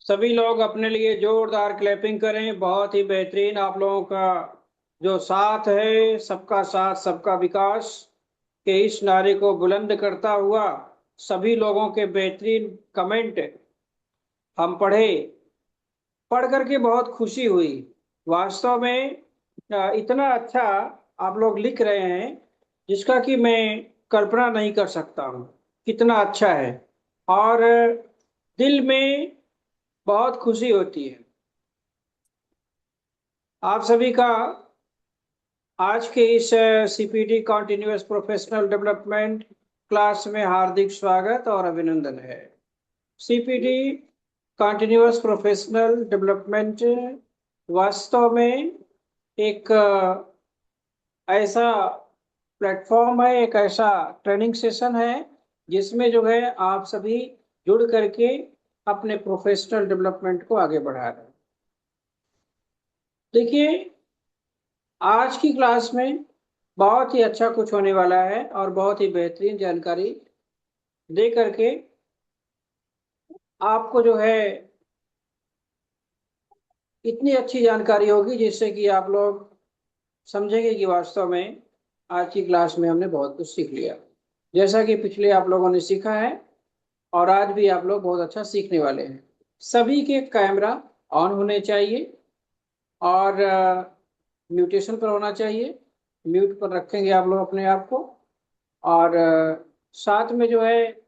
सभी लोग अपने लिए जोरदार क्लैपिंग करें। बहुत ही बेहतरीन आप लोगों का जो साथ है, सबका साथ सबका विकास के इस नारे को बुलंद करता हुआ सभी लोगों के बेहतरीन कमेंट हम पढ़े। पढ़ करके बहुत खुशी हुई वास्तव में। इतना अच्छा आप लोग लिख रहे हैं जिसका कि मैं कल्पना नहीं कर सकता हूँ कितना अच्छा है। और दिल में बहुत खुशी होती है। आप सभी का आज के इस CPD continuous professional development class में हार्दिक स्वागत और अभिनंदन है। सीपीडी कॉन्टिन्यूअस प्रोफेशनल डेवलपमेंट वास्तव में एक ऐसा प्लेटफॉर्म है, एक ऐसा ट्रेनिंग सेशन है जिसमें जो है आप सभी जुड़ करके अपने प्रोफेशनल डेवलपमेंट को आगे बढ़ा रहे हैं। देखिए, आज की क्लास में बहुत ही अच्छा कुछ होने वाला है और बहुत ही बेहतरीन जानकारी दे करके आपको जो है इतनी अच्छी जानकारी होगी जिससे कि आप लोग समझेंगे कि वास्तव में आज की क्लास में हमने बहुत कुछ सीख लिया। जैसा कि पिछले आप लोगों ने सीखा है और आज भी आप लोग बहुत अच्छा सीखने वाले हैं। सभी के कैमरा ऑन होने चाहिए और म्यूटेशन पर होना चाहिए। म्यूट पर रखेंगे आप लोग अपने आप को। और साथ में जो है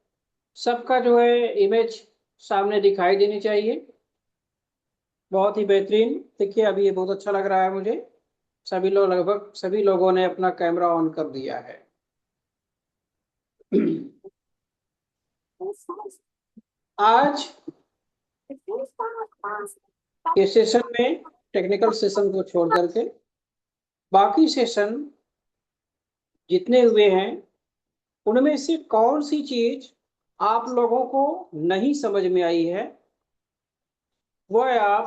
सबका जो है इमेज सामने दिखाई देनी चाहिए। बहुत ही बेहतरीन। देखिए, अभी ये बहुत अच्छा लग रहा है मुझे। सभी लोग, लगभग सभी लोगों ने अपना कैमरा ऑन कर दिया है। आज के सेशन में टेक्निकल सेशन को छोड़ करके बाकी सेशन जितने हुए हैं उनमें से कौन सी चीज आप लोगों को नहीं समझ में आई है वह आप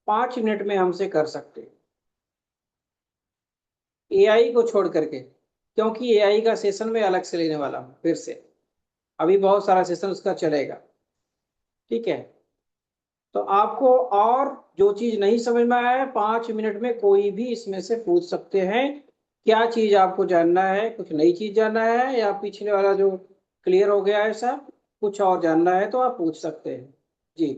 5 मिनट में हमसे कर सकते हैं, एआई को छोड़ करके। क्योंकि एआई का सेशन मैं अलग से लेने वाला हूँ फिर से। अभी बहुत सारा सेशन उसका चलेगा। ठीक है। तो आपको और जो चीज नहीं समझ में आया है 5 मिनट में कोई भी इसमें से पूछ सकते हैं। क्या चीज आपको जानना है? कुछ नई चीज जानना है या पिछले वाला जो क्लियर हो गया है सब कुछ और जानना है तो आप पूछ सकते हैं। जी।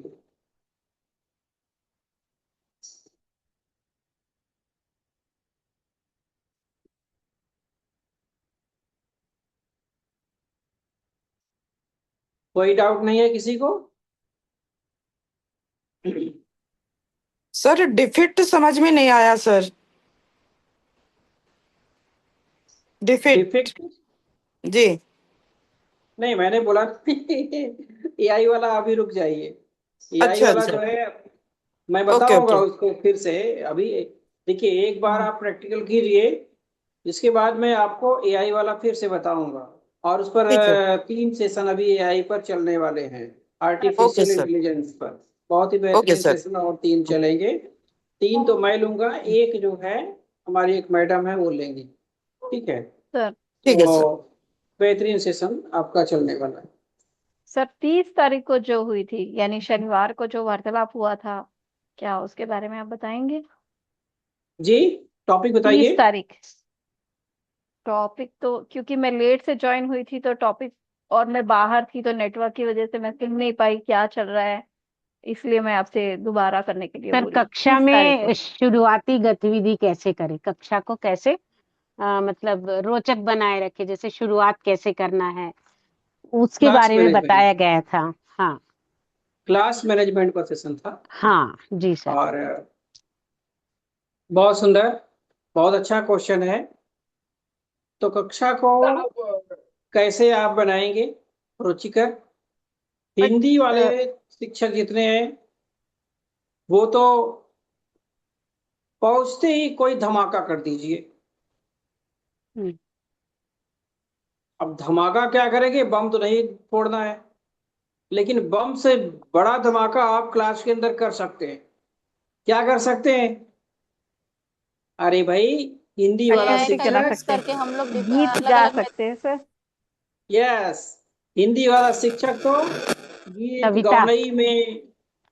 कोई डाउट नहीं है किसी को? सर डिफिट समझ में नहीं आया सर। डिफिट। डिफेक्ट? जी। नहीं, मैंने बोला एआई वाला अभी रुक जाइए। एआई अच्छा वाला अच्छा। जो है मैं ओके बताऊंगा ओके। उसको फिर से। अभी देखिए, एक बार आप प्रैक्टिकल कीजिए, इसके बाद मैं आपको एआई वाला फिर से बताऊंगा। और उस पर ठीक है। 3 सेशन अभी एआई पर चलने वाले हैं, ओके आर्टिफिशियल सर। इंटेलिजेंस पर। बहुत ही ओके बेहतरीन सर। सेशन और 3 चलेंगे। 3 तो मैं लूंगा, एक जो है हमारी एक मैडम है वो लेंगी। ठीक है। सर ठीक है तो सर। बेहतरीन सेशन आपका चलने वाला है। सर 30 तारीख को जो हुई थी यानी शनिवार को जो वार्तालाप हुआ था, क्या उसके बारे में आप बताएंगे? जी, टॉपिक बताइए। 30 तारीख। टॉपिक तो क्योंकि मैं लेट से ज्वाइन हुई थी तो टॉपिक, और मैं बाहर थी तो नेटवर्क की वजह से मैं सुन नहीं पाई क्या चल रहा है, इसलिए मैं आपसे दोबारा करने के लिए सर बोली। कक्षा 30 तारीख को। में शुरुआती गतिविधि कैसे करें, कक्षा को कैसे मतलब रोचक बनाए रखे, जैसे शुरुआत कैसे करना है उसके क्लास बारे में मैनेजमेंट, बताया गया था। हाँ। क्लास मैनेजमेंट पर सेशन था। हाँ जी सर। और बहुत सुंदर, बहुत अच्छा क्वेश्चन है। तो कक्षा को कैसे आप बनाएंगे रुचिकर? हिंदी वाले अ, शिक्षक जितने हैं वो तो पहुंचते ही कोई धमाका कर दीजिए। हम्म, अब धमाका क्या करेंगे? बम तो नहीं फोड़ना है, लेकिन बम से बड़ा धमाका आप क्लास के अंदर कर सकते हैं। क्या कर सकते हैं? अरे भाई, हिंदी वाला म्यूजिक शिक्षक। चला सकते हैं, करके हम लोग गीत अलग गा अलग में। सकते हैं सर। यस, हिंदी वाला शिक्षक तो गीत कविता। गौनई में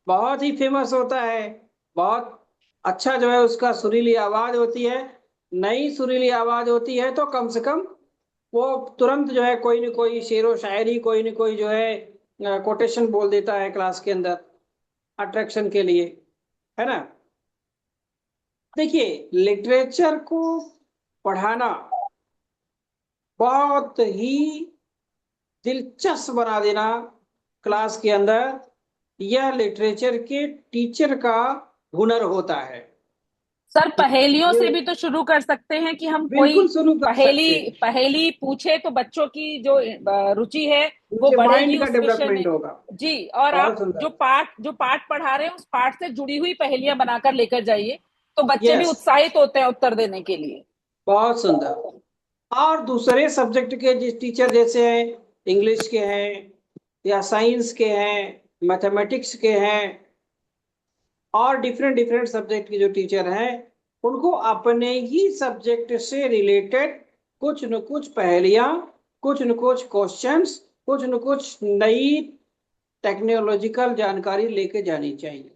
बहुत ही फेमस होता है, बहुत अच्छा जो है उसका सुरीली आवाज होती है। नई सुरीली आवाज होती है तो कम से कम वो तुरंत जो है कोई न कोई शेरो शायरी, कोई न कोई जो है कोटेशन बोल देता है क्लास के अंदर, अट्रैक्शन के लिए, है ना। देखिए, लिटरेचर को पढ़ाना बहुत ही दिलचस्प बना देना क्लास के अंदर, यह लिटरेचर के टीचर का हुनर होता है। सर पहेलियों ये से भी तो शुरू कर सकते हैं कि हम कोई बिल्कुल शुरू कर सकते पहेली हैं, पहेली पूछे तो बच्चों की जो रुचि है वो उनके बढ़ेगी माइंड का उस विषय में। डेवलपमेंट होगा। जी, और बहुत आप सुंदर। जो पाठ पढ़ा रहे हैं उस पाठ से जुड़ी हुई पहेलियां बनाकर लेकर जाइए तो बच्चे भी यस, उत्साहित होते हैं उत्तर देने के लिए। बहुत सुंदर। और दूसरे सब्जेक्ट के जिस टीचर जैसे हैं, इंग्लिश के हैं या साइंस के हैं, मैथमेटिक्स के हैं, और डिफरेंट डिफरेंट सब्जेक्ट के जो टीचर हैं, उनको अपने ही सब्जेक्ट से रिलेटेड कुछ न कुछ पहेलियां, कुछ न कुछ क्वेश्चंस, कुछ न कुछ नई टेक्नोलॉजिकल जानकारी लेके जानी चाहिए।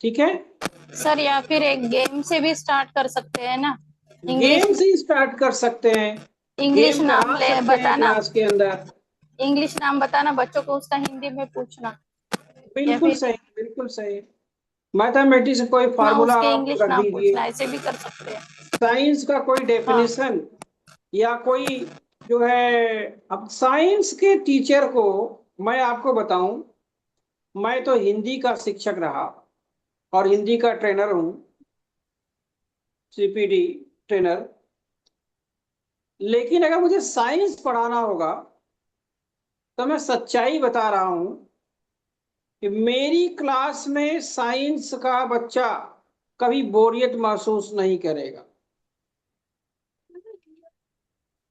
ठीक है। सर या फिर एक गेम से भी स्टार्ट कर सकते हैं ना? इंग्लिश गेम से ही स्टार्ट कर सकते हैं, इंग्लिश गेम नाम करा ले सकते हैं बताना, क्लास के अंदर। इंग्लिश नाम बताना, बच्चों को उसका हिंदी में पूछना, या बिल्कुल फिर सही, बिल्कुल सही। मैथमेटिक्स कोई हाँ फार्मूला उसके आप इंग्लिश रख नाम दीजिए, पूछना, ऐसे भी कर सकते हैं। साइंस का कोई हाँ डेफिनेशन या कोई जो है। अब साइंस के टीचर को मैं आपको बताऊं, मैं तो हिंदी का शिक्षक रहा और हिंदी का ट्रेनर हूं, सीपीडी ट्रेनर। लेकिन अगर मुझे साइंस पढ़ाना होगा तो मैं सच्चाई बता रहा हूं कि मेरी क्लास में साइंस का बच्चा कभी बोरियत महसूस नहीं करेगा।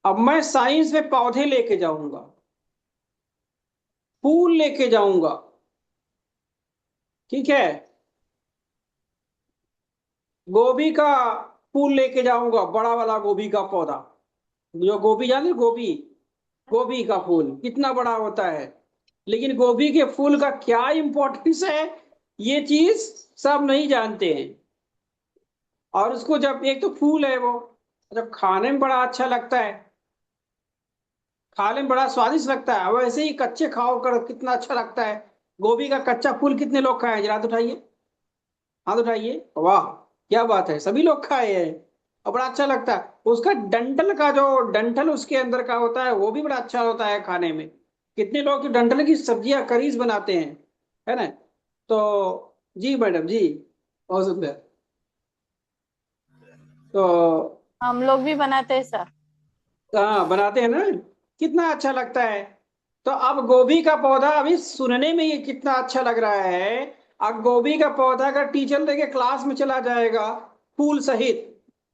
अब मैं साइंस में पौधे लेके जाऊंगा, फूल लेके जाऊंगा, ठीक है, गोभी का फूल लेके जाऊंगा, बड़ा वाला गोभी का पौधा, जो गोभी जाने, गोभी, गोभी का फूल कितना बड़ा होता है, लेकिन गोभी के फूल का क्या इंपॉर्टेंस है ये चीज सब नहीं जानते हैं। और उसको जब, एक तो फूल है वो, जब खाने में बड़ा अच्छा लगता है, खाने में बड़ा स्वादिष्ट लगता है, वैसे ही कच्चे खाओ कर कितना अच्छा लगता है। गोभी का कच्चा फूल कितने लोग खाए, जरा तो उठाइए, हाथ उठाइए, वाह क्या बात है, सभी लोग खाए हैं और बड़ा अच्छा लगता है। उसका डंठल का जो डंठल उसके अंदर का होता है वो भी बड़ा अच्छा होता है खाने में। कितने लोग तो डंठल की सब्जियां करीज बनाते हैं, है ना। तो जी मैडम जी, बहुत सुंदर। तो हम लोग भी बनाते हैं सर। हाँ, बनाते हैं ना, कितना अच्छा लगता है। तो अब गोभी का पौधा, अभी सुनने में ये कितना अच्छा लग रहा है। अब गोभी का पौधा का टीचर लेके क्लास में चला जाएगा फूल सहित,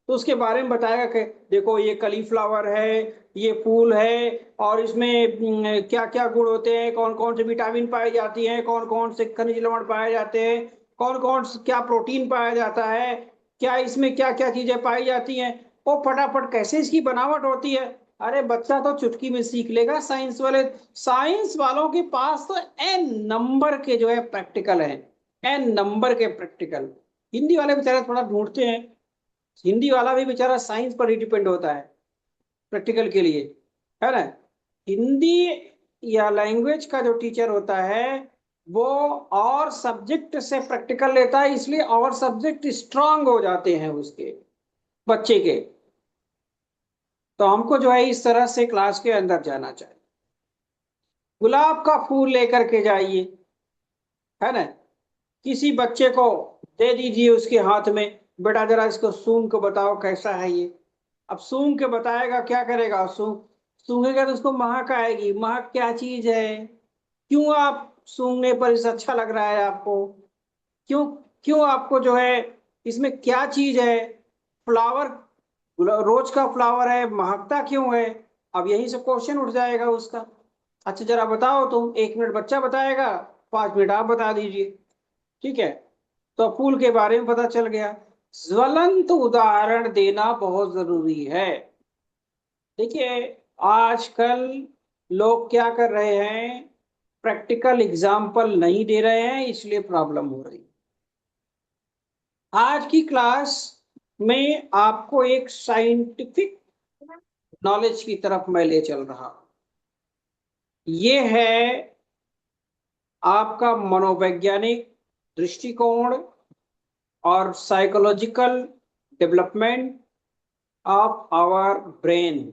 तो उसके बारे में बताएगा कि देखो ये कलीफ्लावर है, ये फूल है, और इसमें क्या क्या गुण होते हैं, कौन कौन से विटामिन पाए जाती हैं, कौन कौन से खनिज लवण पाए जाते हैं, कौन कौन से क्या प्रोटीन पाया जाता है, क्या इसमें क्या क्या चीजें पाई जाती हैं, वो फटाफट कैसे इसकी बनावट होती है। अरे बच्चा तो चुटकी में सीख लेगा साइंस वाले। साइंस वालों के पास तो एन नंबर के जो है प्रैक्टिकल है, एन नंबर के प्रैक्टिकल। हिंदी वाले बेचारे थोड़ा ढूंढते हैं, हिंदी वाला भी बेचारा साइंस पर ही डिपेंड होता है प्रैक्टिकल के लिए, है ना। हिंदी या लैंग्वेज का जो टीचर होता है वो और सब्जेक्ट से प्रैक्टिकल लेता है, इसलिए और सब्जेक्ट स्ट्रांग हो जाते हैं उसके बच्चे के। तो हमको जो है इस तरह से क्लास के अंदर जाना चाहिए। गुलाब का फूल लेकर के जाइए, है ना, किसी बच्चे को दे दीजिए उसके हाथ में, बेटा जरा इसको सूंघ के बताओ कैसा है ये। अब सूंघ के बताएगा, क्या करेगा, सूंघेगा तो उसको महक आएगी, महक क्या चीज है, क्यों आप सूंघने पर इसे अच्छा लग रहा है आपको, क्यों, क्यों आपको जो है इसमें क्या चीज है, फ्लावर, रोज का फ्लावर है, महकता क्यों है। अब यहीं से क्वेश्चन उठ जाएगा उसका। अच्छा जरा बताओ तुम, 1 मिनट बच्चा बताएगा, 5 मिनट आप बता दीजिए, ठीक है। तो फूल के बारे में पता चल गया। ज्वलंत उदाहरण देना बहुत जरूरी है। देखिए, आजकल लोग क्या कर रहे हैं, प्रैक्टिकल एग्जाम्पल नहीं दे रहे हैं, इसलिए प्रॉब्लम हो रही। आज की क्लास में आपको एक साइंटिफिक नॉलेज की तरफ मैं ले चल रहा हूं। ये है आपका मनोवैज्ञानिक दृष्टिकोण और psychological development of our brain.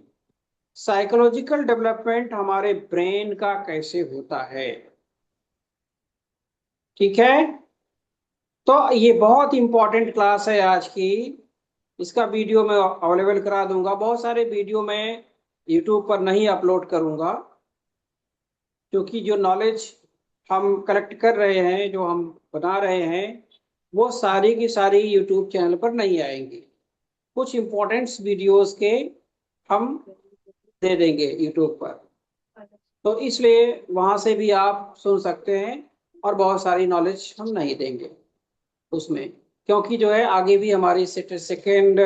Psychological development हमारे ब्रेन का कैसे होता है, ठीक है। तो ये बहुत इंपॉर्टेंट क्लास है आज की। इसका वीडियो मैं अवेलेबल करा दूंगा। बहुत सारे वीडियो मैं यूट्यूब पर नहीं अपलोड करूंगा, क्योंकि जो नॉलेज हम कलेक्ट कर रहे हैं, जो हम बना रहे हैं, वो सारी की सारी यूट्यूब चैनल पर नहीं आएंगी। कुछ इंपॉर्टेंट्स वीडियोस के हम दे देंगे यूट्यूब पर, तो इसलिए वहां से भी आप सुन सकते हैं। और बहुत सारी नॉलेज हम नहीं देंगे उसमें, क्योंकि जो है आगे भी हमारी सेकेंड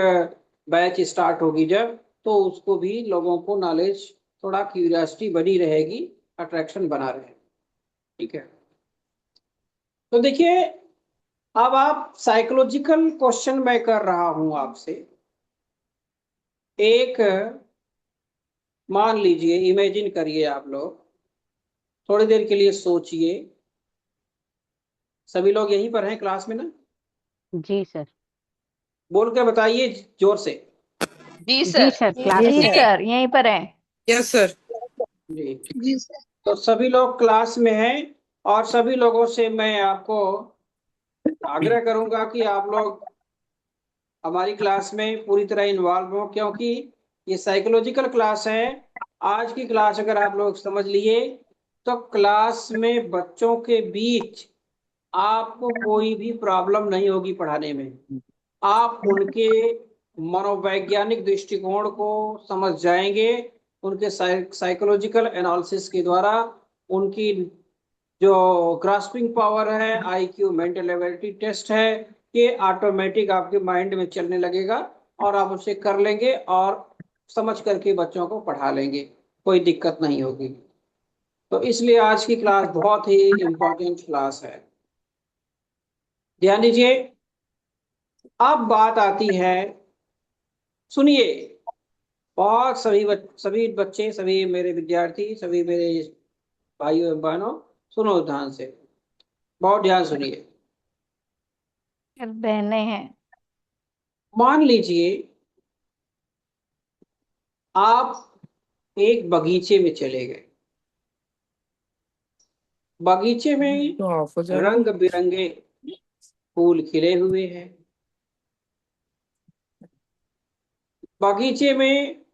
बैच स्टार्ट होगी जब, तो उसको भी लोगों को नॉलेज, थोड़ा क्यूरियोसिटी बनी रहेगी, अट्रैक्शन बना रहे, ठीक है। तो देखिए, अब आप साइकोलॉजिकल क्वेश्चन मैं कर रहा हूं आपसे। एक मान लीजिए, इमेजिन करिए, आप लोग थोड़ी देर के लिए सोचिए। सभी लोग यहीं पर हैं क्लास में ना? जी सर। बोल के बताइए जोर से। जी जी सर। सर, क्लास जी में। सर, यहीं पर है। Yes sir. जी, तो सभी लोग क्लास में हैं, और सभी लोगों से मैं आपको आग्रह करूंगा कि आप लोग हमारी क्लास में पूरी तरह इन्वॉल्व हो, क्योंकि ये साइकोलॉजिकल क्लास है। आज की क्लास अगर आप लोग समझ लिए, तो क्लास में बच्चों के बीच आपको कोई भी प्रॉब्लम नहीं होगी पढ़ाने में। आप उनके मनोवैज्ञानिक दृष्टिकोण को समझ जाएंगे, उनके साइकोलॉजिकल एनालिसिस के द्वारा। उनकी जो ग्रास्पिंग पावर है, आईक्यू, मेंटल एबिलिटी टेस्ट है, ये ऑटोमेटिक आपके माइंड में चलने लगेगा, और आप उसे कर लेंगे और समझ करके बच्चों को पढ़ा लेंगे, कोई दिक्कत नहीं होगी। तो इसलिए आज की क्लास बहुत ही इम्पोर्टेंट क्लास है, ध्यान दीजिए। अब बात आती है, सुनिए, बहुत सभी बच्चे, सभी मेरे विद्यार्थी, सभी मेरे भाइयों एवं बहनों, सुनो ध्यान से, बहुत ध्यान सुनिए। बहने हैं। मान लीजिए आप एक बगीचे में चले गए। बगीचे में तो ऑफ हो जाएगा। रंग बिरंगे फूल खिले हुए हैं। बगीचे में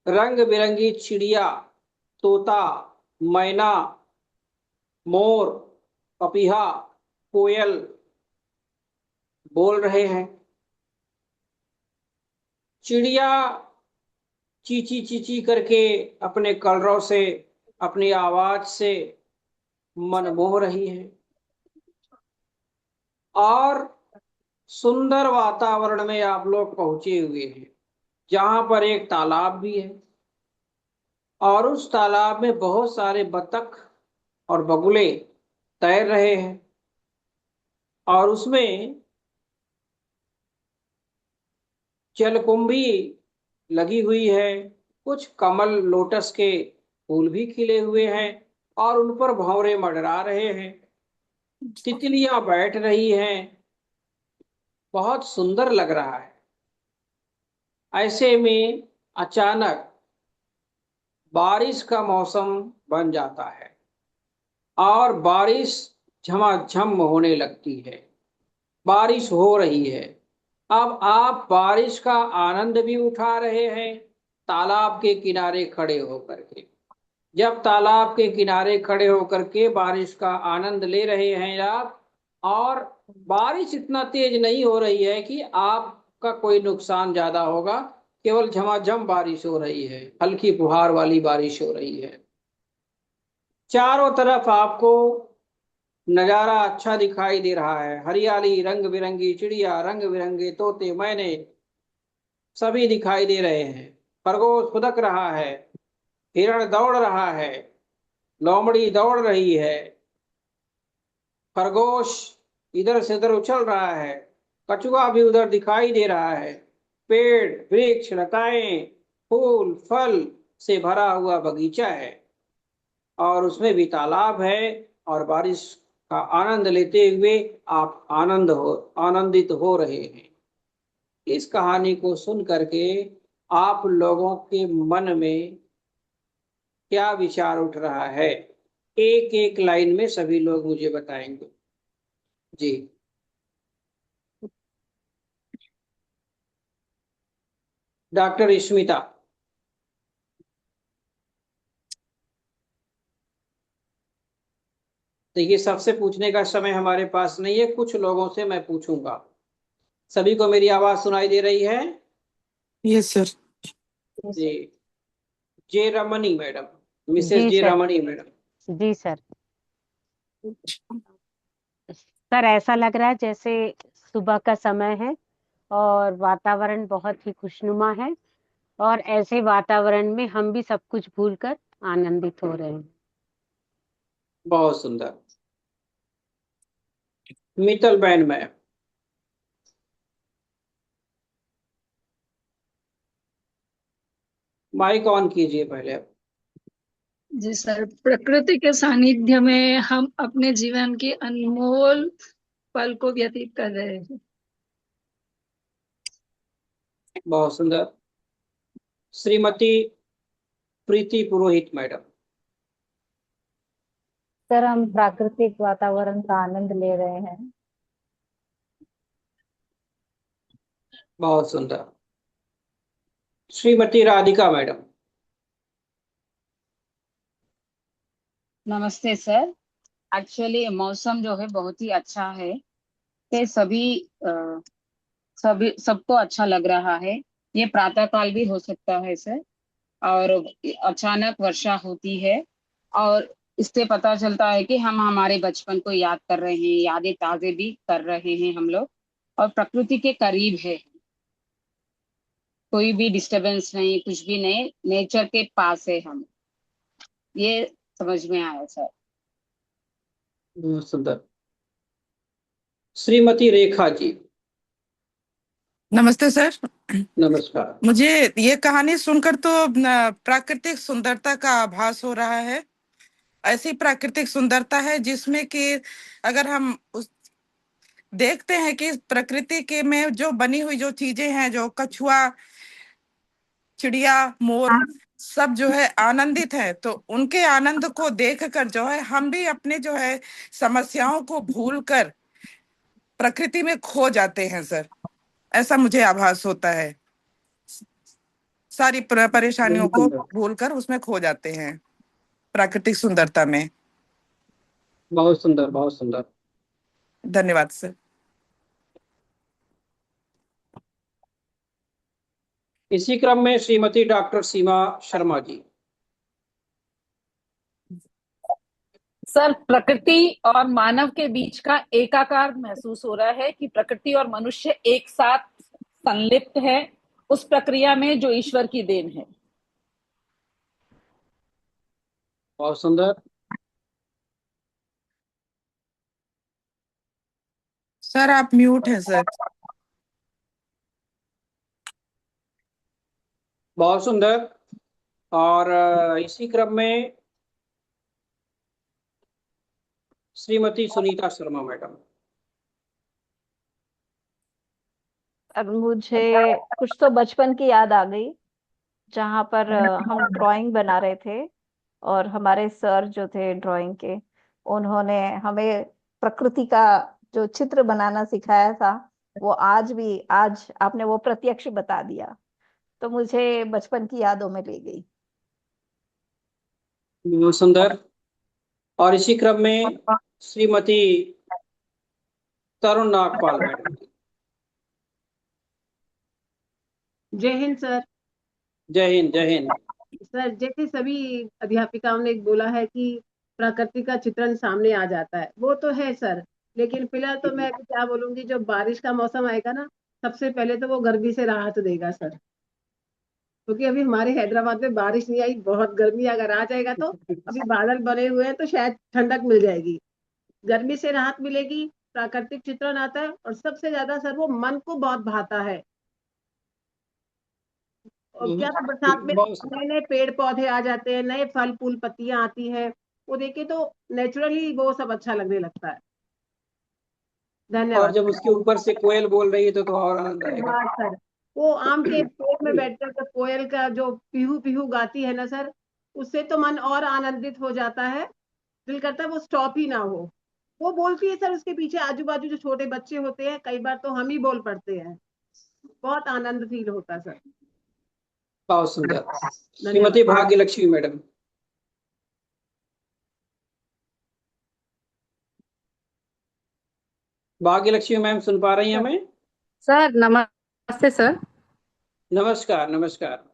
रंग बिरंगी चिड़िया, तोता, मैना, मोर, पपीहा, कोयल बोल रहे हैं। चिड़िया चींची चींची करके अपने कलरव से, अपनी आवाज से मन मोह रही है। और सुंदर वातावरण में आप लोग पहुंचे हुए हैं, जहां पर एक तालाब भी है, और उस तालाब में बहुत सारे बतख और बगुले तैर रहे हैं, और उसमें जलकुंभी लगी हुई है। कुछ कमल, लोटस के फूल भी खिले हुए हैं, और उन पर भंवरे मंडरा रहे हैं। तितलियां बैठ रही हैं, बहुत सुंदर लग रहा है। ऐसे में अचानक बारिश का मौसम बन जाता है, और बारिश झमाझम होने लगती है। बारिश हो रही है। अब आप बारिश का आनंद भी उठा रहे हैं, तालाब के किनारे खड़े होकर के। जब तालाब के किनारे खड़े होकर के बारिश का आनंद ले रहे हैं आप, और बारिश इतना तेज नहीं हो रही है कि आपका कोई नुकसान ज्यादा होगा, केवल झमाझम बारिश हो रही है, हल्की फुहार वाली बारिश हो रही है। चारों तरफ आपको नजारा अच्छा दिखाई दे रहा है, हरियाली, रंग बिरंगी चिड़िया, रंग बिरंगे तोते, मैने सभी दिखाई दे रहे हैं। खरगोश फुदक रहा है, हिरण दौड़ रहा है, लोमड़ी दौड़ रही है, खरगोश इधर से उधर उछल रहा है, कछुआ भी उधर दिखाई दे रहा है। पेड़ वृक्ष लताएं फूल फल से भरा हुआ बगीचा है, और उसमें भी तालाब है, और बारिश का आनंद लेते हुए आप आनंदित हो रहे हैं। इस कहानी को सुन करके आप लोगों के मन में क्या विचार उठ रहा है? एक एक लाइन में सभी लोग मुझे बताएंगे। जी। डॉक्टर स्मिता। देखिए, सबसे पूछने का समय हमारे पास नहीं है, कुछ लोगों से मैं पूछूंगा। सभी को मेरी आवाज सुनाई दे रही है? Yes sir. जी। J Ramani madam, Mrs G J sir. Ramani madam. जी सर। सर ऐसा लग रहा है जैसे सुबह का समय है और वातावरण बहुत ही खुशनुमा है, और ऐसे वातावरण में हम भी सब कुछ भूलकर आनंदित हो रहे हैं। बहुत सुंदर। मित्तल बहन मैम। माइक ऑन कीजिए पहले। जी सर, प्रकृति के सानिध्य में हम अपने जीवन के अनमोल पल को व्यतीत कर रहे हैं। बहुत सुंदर। श्रीमती प्रीति पुरोहित मैडम। सर हम प्राकृतिक वातावरण का आनंद ले रहे हैं। बहुत सुंदर। श्रीमती राधिका मैडम। नमस्ते सर। एक्चुअली मौसम जो है बहुत ही अच्छा है, ते सभी सबको अच्छा लग रहा है। ये प्रातः काल भी हो सकता है सर, और अचानक वर्षा होती है, और इससे पता चलता है कि हम हमारे बचपन को याद कर रहे हैं, यादें ताजे भी कर रहे हैं हम लोग, और प्रकृति के करीब है। कोई भी डिस्टरबेंस नहीं, कुछ भी नहीं, नेचर के पास है हम। ये समझ में आया सर। बहुत सुंदर। श्रीमती रेखा जी। नमस्ते सर। नमस्कार। मुझे ये कहानी सुनकर तो प्राकृतिक सुंदरता का आभास हो रहा है। ऐसी प्राकृतिक सुंदरता है जिसमें कि अगर हम उस देखते हैं कि प्रकृति के में जो बनी हुई जो चीजें हैं, जो कछुआ चिड़िया मोर सब जो है आनंदित है, तो उनके आनंद को देखकर जो है हम भी अपने जो है समस्याओं को भूलकर प्रकृति में खो जाते हैं सर। ऐसा मुझे आभास होता है। सारी परेशानियों बहुत को सुंदर। भूलकर उसमें खो जाते हैं, प्राकृतिक सुंदरता में। बहुत सुंदर। बहुत सुंदर। धन्यवाद सर। इसी क्रम में श्रीमती डॉक्टर सीमा शर्मा जी। सर प्रकृति और मानव के बीच का एकाकार महसूस हो रहा है कि प्रकृति और मनुष्य एक साथ संलिप्त है उस प्रक्रिया में जो ईश्वर की देन है। बहुत सुंदर। सर आप म्यूट हैं सर। बहुत सुंदर। और इसी क्रम में श्रीमती सुनीता शर्मा मैडम। अब मुझे कुछ तो बचपन की याद आ गई, जहाँ पर हम ड्राइंग बना रहे थे, और हमारे सर जो थे ड्राइंग के, उन्होंने हमें प्रकृति का जो चित्र बनाना सिखाया था, वो आज आपने वो प्रत्यक्ष बता दिया, तो मुझे बचपन की यादों में ले गई। बहुत सुंदर। और इसी क्रम में श्रीमती तरुण नागपाल मैडम। जय हिंद सर। जय हिंद। जय हिंद। सर जैसे सभी अध्यापिकाओं ने बोला है कि प्रकृति का चित्रण सामने आ जाता है, वो तो है सर, लेकिन फिलहाल तो मैं अभी क्या बोलूंगी, जो बारिश का मौसम आएगा ना, सबसे पहले तो वो गर्मी से राहत देगा सर। क्योंकि अभी हमारे हैदराबाद में बारिश नहीं आई, बहुत गर्मी, अगर आ जाएगा तो अभी बादल बने हुए हैं तो शायद ठंडक मिल जाएगी, गर्मी से राहत मिलेगी। प्राकृतिक चित्रण आता है और सबसे ज्यादा सर वो मन को बहुत भाता है। और क्या था, बरसात में नए नए पेड़ पौधे आ जाते हैं, नए फल फूल पत्तियां आती हैं, वो देखे तो नेचुरली वो सब अच्छा लगने लगता है। और धन्यवाद। जब उसके ऊपर से कोयल बोल रही है तो और आनंद आएगा। हाँ सर, वो आम के पेड़ में बैठकर जो कोयल का जो पीहू पीहू गाती है ना सर, उससे तो मन और आनंदित हो जाता है, दिल करता है वो स्टॉप ही ना हो। वो बोलती है सर, उसके पीछे आजू बाजू जो छोटे बच्चे होते हैं, कई बार तो हम ही बोल पड़ते हैं, बहुत आनंद फील होता है सर। बहुत सुंदर। श्रीमती भाग्य लक्ष्मी मैडम। भाग्य लक्ष्मी मैम सुन पा रही हैं हमें? सर नमस्ते सर। नमस्कार नमस्कार।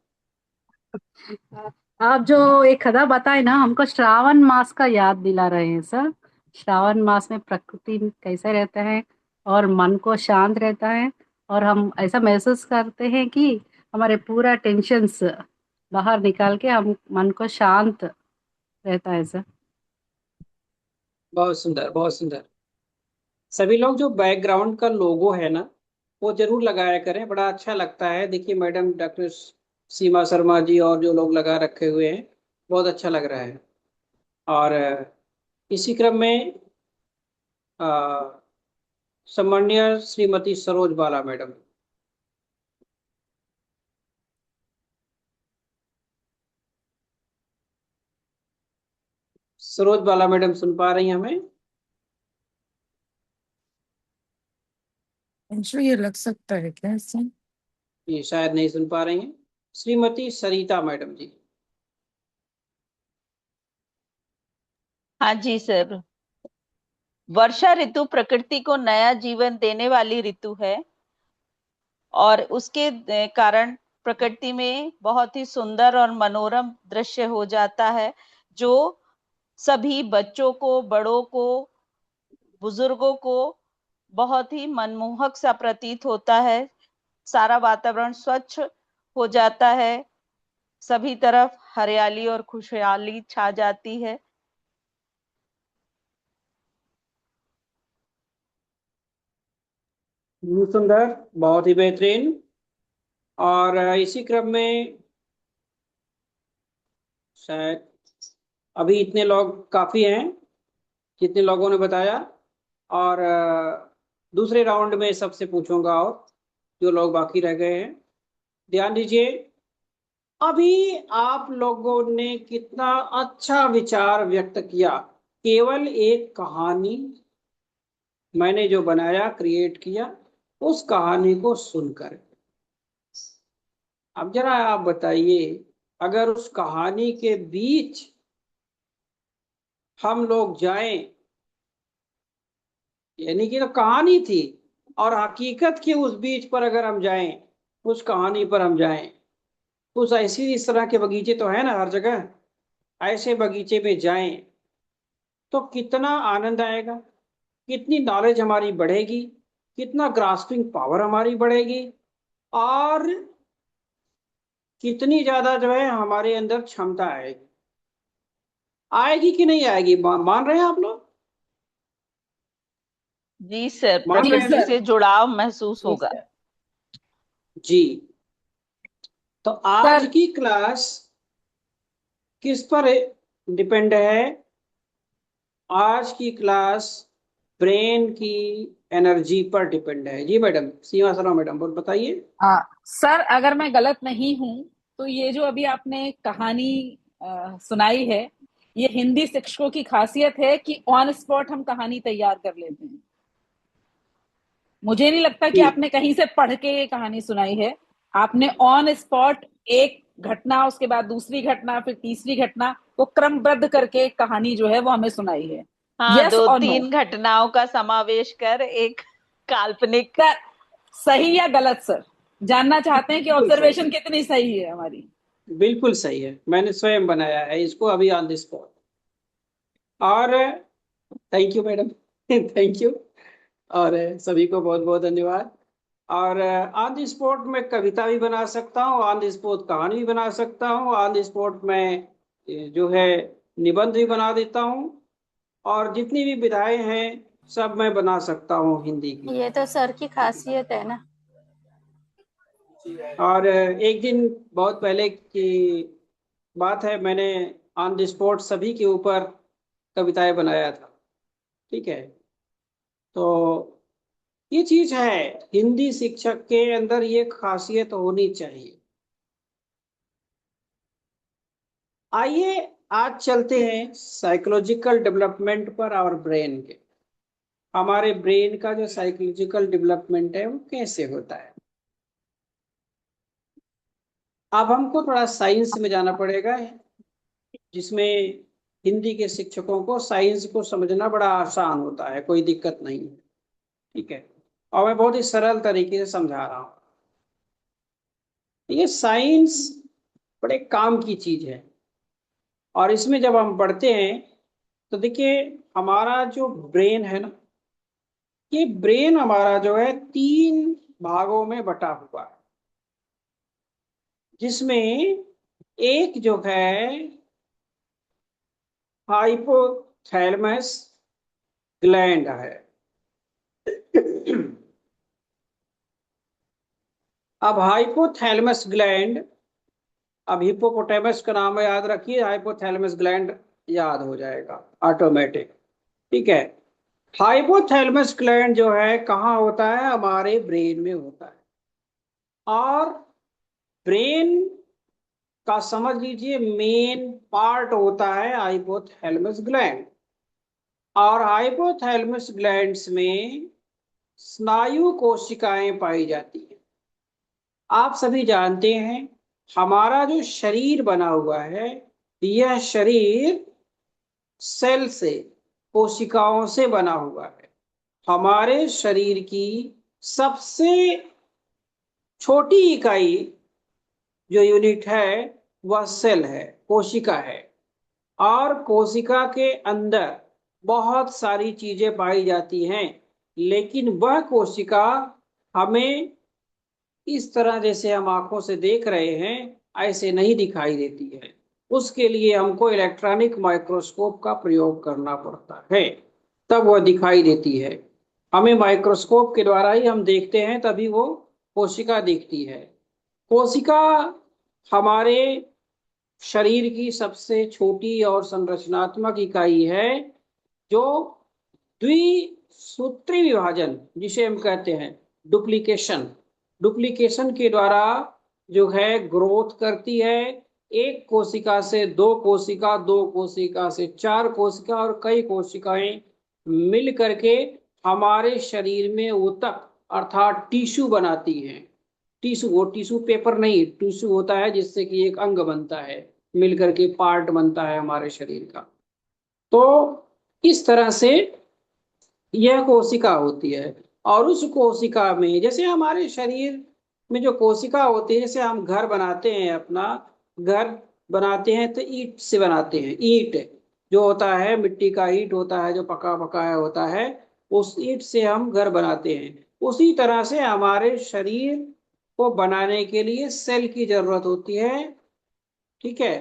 आप जो एक कथा बताए ना, हमको श्रावण मास का याद दिला रहे हैं सर। श्रावण मास में प्रकृति कैसे रहता है और मन को शांत रहता है, और हम ऐसा महसूस करते हैं कि हमारे पूरा टेंशन्स बाहर निकाल के हम मन को शांत रहता है सर। बहुत सुंदर बहुत सुंदर। सभी लोग जो बैकग्राउंड का लोगो है ना, वो जरूर लगाया करें, बड़ा अच्छा लगता है। देखिए मैडम डॉक्टर सीमा शर्मा जी और जो लोग लगा रखे हुए हैं, बहुत अच्छा लग रहा है। और इसी क्रम में सम्माननीय श्रीमती सरोज बाला मैडम। सरोज बाला मैडम सुन पा रही हैं हमें? ये लग सकता है क्या सर? ये शायद नहीं सुन पा रही हैं। श्रीमती सरिता मैडम जी। हाँ जी सर। वर्षा ऋतु प्रकृति को नया जीवन देने वाली ऋतु है और उसके कारण प्रकृति में बहुत ही सुंदर और मनोरम दृश्य हो जाता है, जो सभी बच्चों को, बड़ों को, बुजुर्गों को बहुत ही मनमोहक सा प्रतीत होता है। सारा वातावरण स्वच्छ हो जाता है, सभी तरफ हरियाली और खुशहाली छा जाती है। सुंदर, बहुत ही बेहतरीन। और इसी क्रम में शायद अभी इतने लोग काफी हैं जितने लोगों ने बताया, और दूसरे राउंड में सबसे पूछूंगा और जो लोग बाकी रह गए हैं ध्यान दीजिए। अभी आप लोगों ने कितना अच्छा विचार व्यक्त किया, केवल एक कहानी मैंने जो बनाया, क्रिएट किया, उस कहानी को सुनकर। अब जरा आप बताइए, अगर उस कहानी के बीच हम लोग जाएं, यानी कि तो कहानी थी और हकीकत के उस बीच पर अगर हम जाएं, उस कहानी पर हम जाएं, उस ऐसी इस तरह के बगीचे तो है ना हर जगह, ऐसे बगीचे में जाएं तो कितना आनंद आएगा, कितनी नॉलेज हमारी बढ़ेगी, कितना ग्रास्पिंग पावर हमारी बढ़ेगी, और कितनी ज्यादा जो है हमारे अंदर क्षमता आएगी। आएगी कि नहीं आएगी? मान रहे हैं आप लोग? जी सर, मान रहे प्रकृति हैं से जुड़ाव महसूस होगा। जी। तो आज की क्लास किस पर डिपेंड है? आज की क्लास ब्रेन की एनर्जी पर डिपेंड है। जी मैडम, सीमा शर्मा मैडम बोल बताइए। सर अगर मैं गलत नहीं हूं तो ये जो अभी आपने कहानी सुनाई है, ये हिंदी शिक्षकों की खासियत है कि ऑन स्पॉट हम कहानी तैयार कर लेते हैं। मुझे नहीं लगता कि आपने कहीं से पढ़ के ये कहानी सुनाई है। आपने ऑन स्पॉट एक घटना, उसके बाद दूसरी घटना, फिर तीसरी घटना को क्रमबद्ध करके कहानी जो है वो हमें सुनाई है। हाँ, yes दो or तीन no? घटनाओं का समावेश कर एक काल्पनिक। सही या गलत सर? जानना चाहते हैं कि ऑब्जर्वेशन कितनी सही है हमारी? बिल्कुल सही है, मैंने स्वयं बनाया है इसको अभी ऑन द स्पॉट। और thank you madam thank you, और सभी को बहुत बहुत धन्यवाद। और ऑन द स्पॉट में कविता भी बना सकता हूँ, ऑन द स्पॉट कहानी भी बना सकता हूँ, ऑन द स्पॉट में जो है निबंध भी बना देता हूँ, और जितनी भी विधाएं हैं सब मैं बना सकता हूँ हिंदी की। ये तो सर की खासियत है ना। और एक दिन बहुत पहले की बात है, मैंने ऑन द स्पॉट सभी के ऊपर कविताएं बनाया था। ठीक है, तो ये चीज है, हिंदी शिक्षक के अंदर ये खासियत होनी चाहिए। आइए आज चलते हैं साइकोलॉजिकल डेवलपमेंट पर और ब्रेन के। हमारे ब्रेन का जो साइकोलॉजिकल डेवलपमेंट है वो कैसे होता है। अब हमको थोड़ा साइंस में जाना पड़ेगा, जिसमें हिंदी के शिक्षकों को साइंस को समझना बड़ा आसान होता है, कोई दिक्कत नहीं है। ठीक है, और मैं बहुत ही सरल तरीके से समझा रहा हूँ। ये साइंस बड़े काम की चीज है, और इसमें जब हम पढ़ते हैं तो देखिए हमारा जो ब्रेन है ना, ये ब्रेन हमारा जो है 3 भागों में बटा हुआ है, जिसमें एक जो है हाइपोथैलेमस ग्लैंड है। अब हाइपोथैलेमस ग्लैंड, अब हिप्पोपोटामस का नाम याद रखिए, हाइपोथैलेमस ग्लैंड याद हो जाएगा ऑटोमेटिक। ठीक है, हाइपोथैलेमस ग्लैंड जो है कहाँ होता है, हमारे ब्रेन में होता है। और ब्रेन का समझ लीजिए मेन पार्ट होता है हाइपोथैलेमस ग्लैंड, और हाइपोथैलेमस ग्लैंड्स में स्नायु कोशिकाएं पाई जाती हैं। आप सभी जानते हैं हमारा जो शरीर बना हुआ है, यह शरीर सेल से, कोशिकाओं से बना हुआ है। हमारे शरीर की सबसे छोटी इकाई जो यूनिट है वह सेल है, कोशिका है। और कोशिका के अंदर बहुत सारी चीजें पाई जाती हैं, लेकिन वह कोशिका हमें इस तरह जैसे हम आंखों से देख रहे हैं ऐसे नहीं दिखाई देती है। उसके लिए हमको इलेक्ट्रॉनिक माइक्रोस्कोप का प्रयोग करना पड़ता है, तब वह दिखाई देती है। हमें माइक्रोस्कोप के द्वारा ही हम देखते हैं, तभी वो कोशिका दिखती है। कोशिका हमारे शरीर की सबसे छोटी और संरचनात्मक इकाई है, जो द्विसूत्री विभाजन जिसे हम कहते हैं डुप्लीकेशन, डुप्लीकेशन के द्वारा जो है ग्रोथ करती है। एक कोशिका से 2 कोशिका, 2 कोशिका से 4 कोशिका, और कई कोशिकाएं मिल करके हमारे शरीर में ऊतक अर्थात टिश्यू बनाती हैं। टिश्यू, वो टिश्यू पेपर नहीं, टिश्यू होता है जिससे कि एक अंग बनता है, मिल करके पार्ट बनता है हमारे शरीर का। तो इस तरह से यह कोशिका होती है। और उस कोशिका में, जैसे हमारे शरीर में जो कोशिका होती है, जैसे हम घर बनाते हैं, अपना घर बनाते हैं तो ईंट से बनाते हैं। ईंट जो होता है मिट्टी का ईंट होता है, जो पका पकाया होता है, उस ईंट से हम घर बनाते हैं। उसी तरह से हमारे शरीर को बनाने के लिए सेल की जरूरत होती है। ठीक है,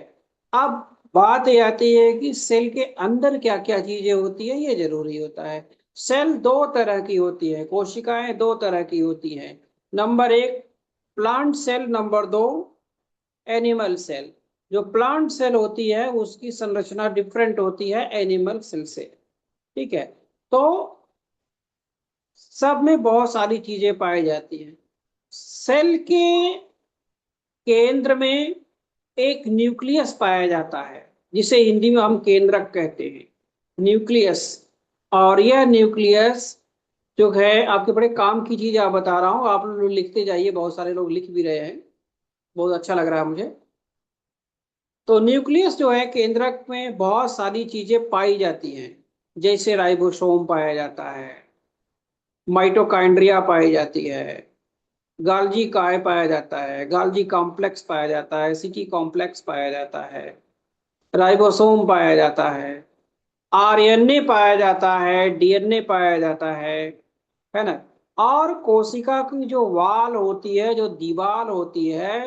अब बात ये आती है कि सेल के अंदर क्या क्या चीजें होती है, ये जरूरी होता है। सेल 2 तरह की होती है, कोशिकाएं 2 तरह की होती हैं। Number 1 plant cell, number 2 animal cell. जो प्लांट सेल होती है उसकी संरचना डिफरेंट होती है एनिमल सेल से। ठीक है, तो सब में बहुत सारी चीजें पाई जाती हैं। सेल के केंद्र में एक न्यूक्लियस पाया जाता है, जिसे हिंदी में हम केंद्रक कहते हैं, न्यूक्लियस। और यह न्यूक्लियस जो है, आपके बड़े काम की चीज आप बता रहा हूँ, आप लोग लिखते जाइए, बहुत सारे लोग लिख भी रहे हैं, बहुत अच्छा लग रहा है मुझे। तो न्यूक्लियस जो है, केंद्रक में बहुत सारी चीजें पाई जाती हैं, जैसे राइबोसोम पाया जाता है, माइटोकाइंड्रिया पाई जाती है, गाल्जी काय पाया जाता है, गाल्जी कॉम्प्लेक्स पाया जाता है, सिटी कॉम्प्लेक्स पाया जाता है, राइबोसोम पाया जाता है, आरएनए पाया जाता है, डीएनए पाया जाता है ना। और कोशिका की जो वाल होती है, जो दीवार होती है,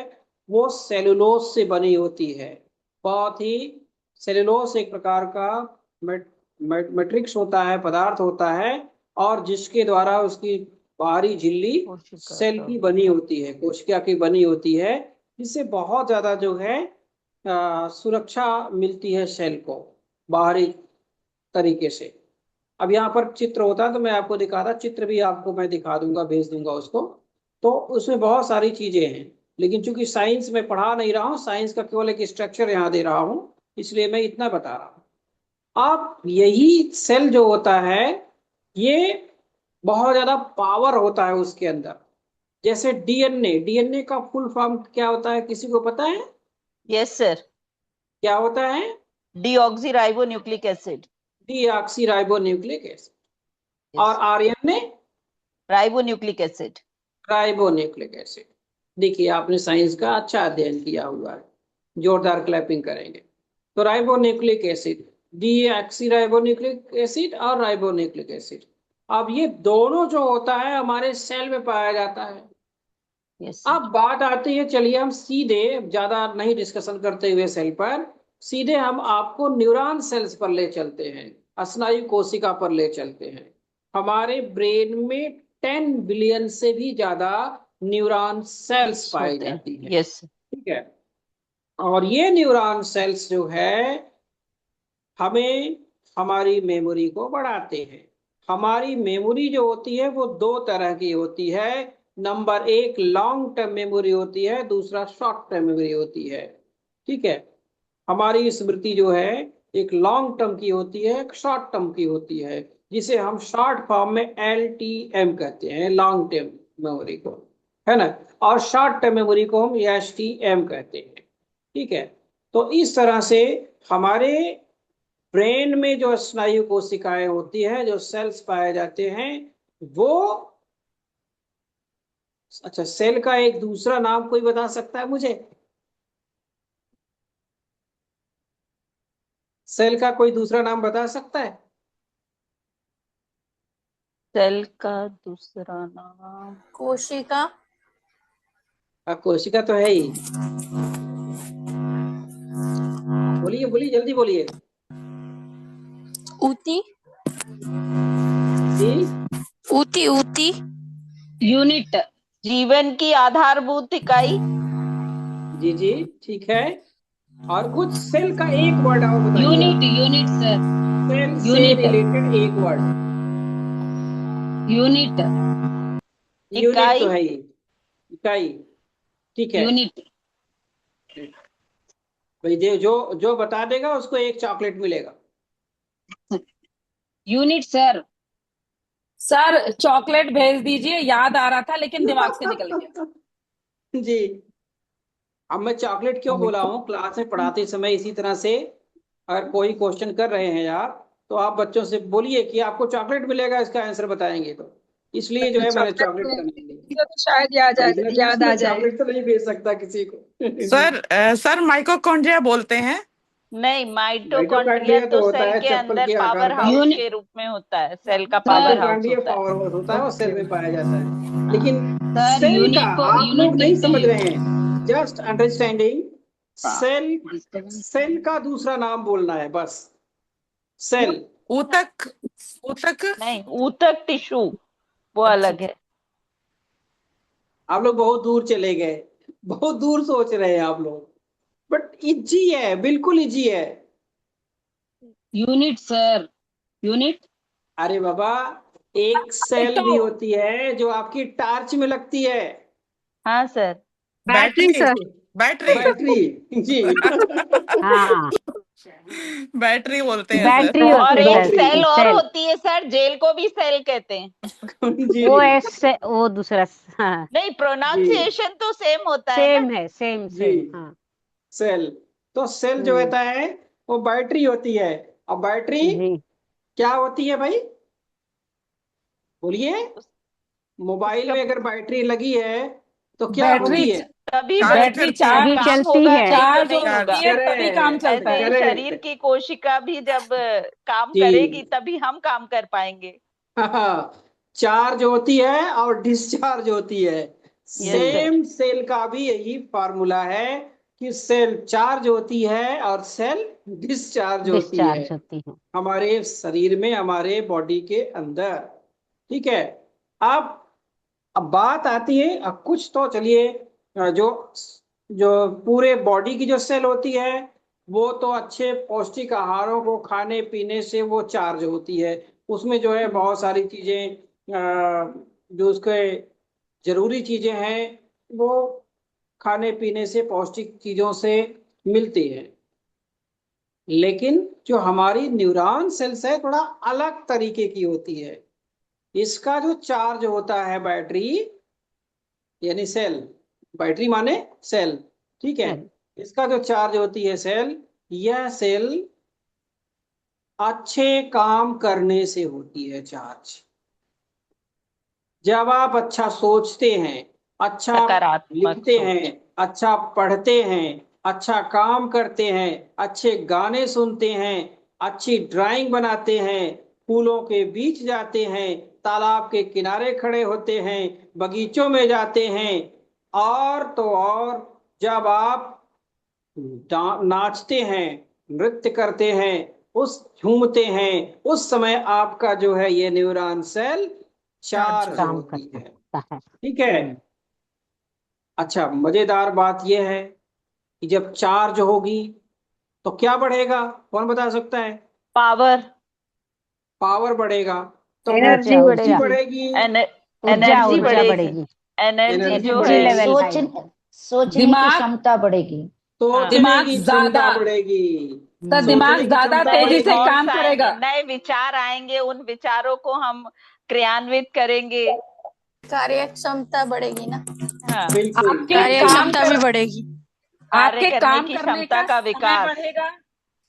वो सेलुलोज से बनी होती है। बहुत ही सेलुलोज एक प्रकार का मैट्रिक्स होता है, पदार्थ होता है, और जिसके द्वारा उसकी बाहरी झिल्ली सेल की बनी होती है, कोशिका की बनी होती है, जिससे बहुत ज्यादा जो है सुरक्षा मिलती है सेल को बाहरी तरीके से। अब यहाँ पर चित्र होता तो मैं आपको दिखाता, चित्र भी आपको मैं दिखा दूंगा, भेज दूंगा उसको। तो उसमें बहुत सारी चीजें हैं, लेकिन चूंकि साइंस में पढ़ा नहीं रहा हूँ, साइंस का केवल एक स्ट्रक्चर यहाँ दे रहा हूँ, इसलिए मैं इतना बता रहा हूँ। अब यही सेल जो होता है, ये बहुत ज्यादा पावर होता है उसके अंदर। जैसे डीएनए, डीएनए का फुल फॉर्म क्या होता है, किसी को पता है? Yes sir. क्या होता है? Deoxyribonucleic acid. Deoxyribonucleic acid. और RNA? Ribonucleic acid. Ribonucleic acid. देखिए, आपने साइंस का अच्छा अध्ययन किया हुआ है, जोरदार क्लैपिंग करेंगे। तो राइबोन्यूक्लिक एसिड, डीऑक्सीराइबोन्यूक्लिक एसिड और राइबोन्यूक्लिक एसिड, अब ये दोनों जो होता है हमारे सेल में पाया जाता है। अब बात आती है, चलिए हम सीधे, ज्यादा नहीं डिस्कशन करते हुए सेल पर, सीधे हम आपको न्यूरॉन सेल्स पर ले चलते हैं, स्नायु कोशिका पर ले चलते हैं। हमारे ब्रेन में 10 बिलियन से भी ज्यादा न्यूरॉन सेल्स पाई जाती है। यस। ठीक है। और ये न्यूरॉन सेल्स जो है हमें हमारी मेमोरी को बढ़ाते हैं। हमारी मेमोरी जो होती है वो दो तरह की होती है। नंबर एक, लॉन्ग टर्म मेमोरी होती है, दूसरा शॉर्ट टर्म मेमोरी होती है। ठीक है। हमारी स्मृति जो है एक लॉन्ग टर्म की होती है, एक शॉर्ट टर्म की होती है, जिसे हम शॉर्ट फॉर्म में LTM कहते हैं, लॉन्ग टर्म मेमोरी को, है ना। और शॉर्ट टर्म मेमोरी को हम STM कहते हैं। ठीक है। तो इस तरह से हमारे ब्रेन में जो स्नायु कोशिकाएं होती है, जो सेल्स पाए जाते हैं, वो, अच्छा, सेल का एक दूसरा नाम कोई बता सकता है मुझे? सेल का कोई दूसरा नाम बता सकता है? सेल का दूसरा नाम कोशिका। कोशिका तो है ही। बोलिए बोलिए, जल्दी बोलिए। ऊती। जी? ऊती ऊती। यूनिट। जीवन की आधारभूत इकाई। जी जी, ठीक है। और कुछ सेल का एक वर्ड और बताइए। यूनिट। Unit sir. सेल से यूनिट। रिलेटेड एक वर्ड। यूनिट। यूनिट तो है ही, इकाई। ठीक है। यूनिट। भाई जो जो बता देगा उसको एक चॉकलेट मिलेगा। Unit sir. सर चॉकलेट भेज दीजिए, याद आ रहा था लेकिन दिमाग से निकल गया। जी। अब मैं चॉकलेट क्यों बोला हूँ, क्लास में पढ़ाते समय इसी तरह से अगर कोई क्वेश्चन कर रहे हैं आप, तो आप बच्चों से बोलिए कि आपको चॉकलेट मिलेगा, इसका आंसर बताएंगे, तो इसलिए जो है मैंने चॉकलेट का नाम लिया। तो शायद याद आ जाए। चॉकलेट तो नहीं भेज सकता किसी को। सर माइटोकॉन्ड्रिया बोलते हैं। नहीं, माइटोकॉन्ड्रिया माइटोकॉन्ड्रिया तो तो होता सेल है के चप्पल अंदर के आकार पावर का। हाउस के रूप में होता है, सेल का पावर हाउस माइटोकॉन्ड्रिया होता है। पावर हाउस होता है, वो सेल में पाया जाता है। लेकिन सर सेल यूनिट का को आप यूनिट लोग नहीं कहते समझ हैं। रहे हैं, जस्ट अंडरस्टैंडिंग। सेल का दूसरा नाम बोलना है बस। सेल। ऊतक। ऊतक नहीं, ऊतक टिश्यू वो अलग है। आप लोग बहुत दूर चले गए, बहुत दूर सोच रहे हैं आप लोग, बट इजी है, बिल्कुल इजी है। Unit sir. यूनिट। अरे बाबा, एक सेल भी होती है जो आपकी टार्च में लगती है। हाँ sir. Battery sir. Battery. Battery. जी। हाँ, बैटरी बोलते हैं सर। बैटरी और होती है एक सर। सेल और सेल। होती है सर, जेल को भी सेल कहते हैं। जी वो जी ऐसे, वो दूसरा। हाँ, नहीं, प्रोनाउंसिएशन तो सेम होता है सेम ना। है, सेम जी। सेम। हाँ। सेल। तो सेल जो होता है वो बैटरी होती है। अब बैटरी जी। क्या होती है भाई, बोलिए। मोबाइल में अगर बैटरी लगी है तो क्या बैटरी होती है? तभी चार्ज बैटरी करती है। तभी काम चलती होगा, है। नहीं तो चार्ज नहीं होगा। होती है तभी काम चलता ऐसे है। ही शरीर की कोशिका भी जब काम जी। करेगी तभी हम काम कर पाएंगे। हाँ, चार्ज होती है और डिस्चार्ज होती है। sir. सेम सेल का भी यही फार्मूला है कि सेल चार्ज होती है और सेल डिस्चार्ज होती है डिस्चार्ज होती है। हमारे शरीर में, हमारे बॉडी के अंदर। ठीक है। अब बात आती है, अब कुछ तो चलिए, जो जो पूरे बॉडी की जो सेल होती है वो तो अच्छे पौष्टिक आहारों को खाने पीने से वो चार्ज होती है। उसमें जो है बहुत सारी चीजें, जो उसके जरूरी चीजें हैं वो खाने पीने से, पौष्टिक चीजों से मिलती है। लेकिन जो हमारी न्यूरॉन सेल्स है थोड़ा अलग तरीके की होती है। इसका जो चार्ज होता है बैटरी, यानी सेल, बैटरी माने सेल, ठीक है। इसका जो चार्ज होती है सेल, यह सेल अच्छे काम करने से होती है चार्ज। जब आप अच्छा सोचते हैं, अच्छा सकारात्मक लिखते सोच। हैं, अच्छा पढ़ते हैं, अच्छा काम करते हैं, अच्छे गाने सुनते हैं, अच्छी ड्राइंग बनाते हैं, फूलों के बीच जाते हैं, तालाब के किनारे खड़े होते हैं, बगीचों में जाते हैं, और तो और जब आप नाचते हैं, नृत्य करते हैं, उस झूमते हैं, उस समय आपका जो है ये न्यूरॉन सेल चार्ज काम होती है। करता है। ठीक है। अच्छा, मजेदार बात यह है कि जब चार्ज होगी तो क्या बढ़ेगा? कौन बता सकता है? पावर, पावर बढ़ेगा। तो एनर्जी एनर्जी बढ़ेगी। बढ़ेगी। एनर्जी ऊर्जा बढ़ेगी। बढ़ेगी। एनर्जी जो एनर्जी है लेवल हाई सोचने की दिमाग क्षमता बढ़ेगी। सोचने दिमाग की क्षमता ज्यादा, बढ़ेगी। तो दिमाग सोचने की ज्यादा क्षमता नए तेजी से बढ़ेगी। काम थॉट्स करेगा। आएंगे, नए विचार आएंगे, उन विचारों को हम क्रियान्वित करेंगे। कार्य क्षमता बढ़ेगी ना, हाँ, बिल्कुल आपके कार्य काम क्षमता भी बढ़ेगी। कार्य आपके करने काम की करने क्षमता का का समय विकास। बढ़ेगा,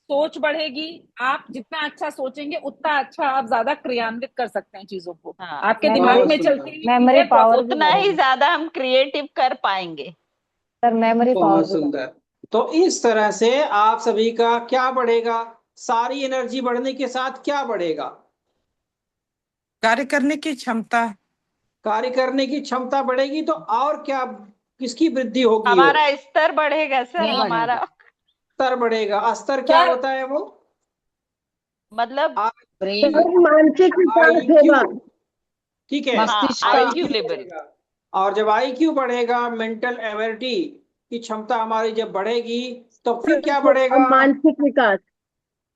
सोच बढ़ेगी। आप जितना अच्छा सोचेंगे उतना अच्छा आप ज्यादा क्रियान्वित कर सकते हैं चीजों को। हाँ, आपके मेमोरी दिमाग बहुत में सुंदर, चलती हुई मेमोरी चीजें पावर भी उतना ही बढ़ेगी ज्यादा हम क्रिएटिव कर पाएंगे। सर, मेमोरी पावर बहुत भी बढ़ेगी। सुंदर। तो इस तरह से आप सभी का क्या बढ़ेगा? सारी एनर्जी बढ़ने के साथ क्या बढ़ेगा? कार्य करने की क्षमता। कार्य करने की क्षमता बढ़ेगी। तो और क्या, किसकी वृद्धि होगी? वो हमारा स्तर बढ़ेगा सर, हमारा स्तर बढ़ेगा। स्तर क्या सर, होता है वो? मतलब ब्रेन, मानसिक विकास होगा। IQ, ठीक है। हाँ, मस्तिष्क का आईक्यू IQ लेवल। बढ़ेगा। और जब IQ बढ़ेगा, मेंटल एबिलिटी की क्षमता हमारी जब बढ़ेगी, तो फिर क्या बढ़ेगा? मानसिक विकास।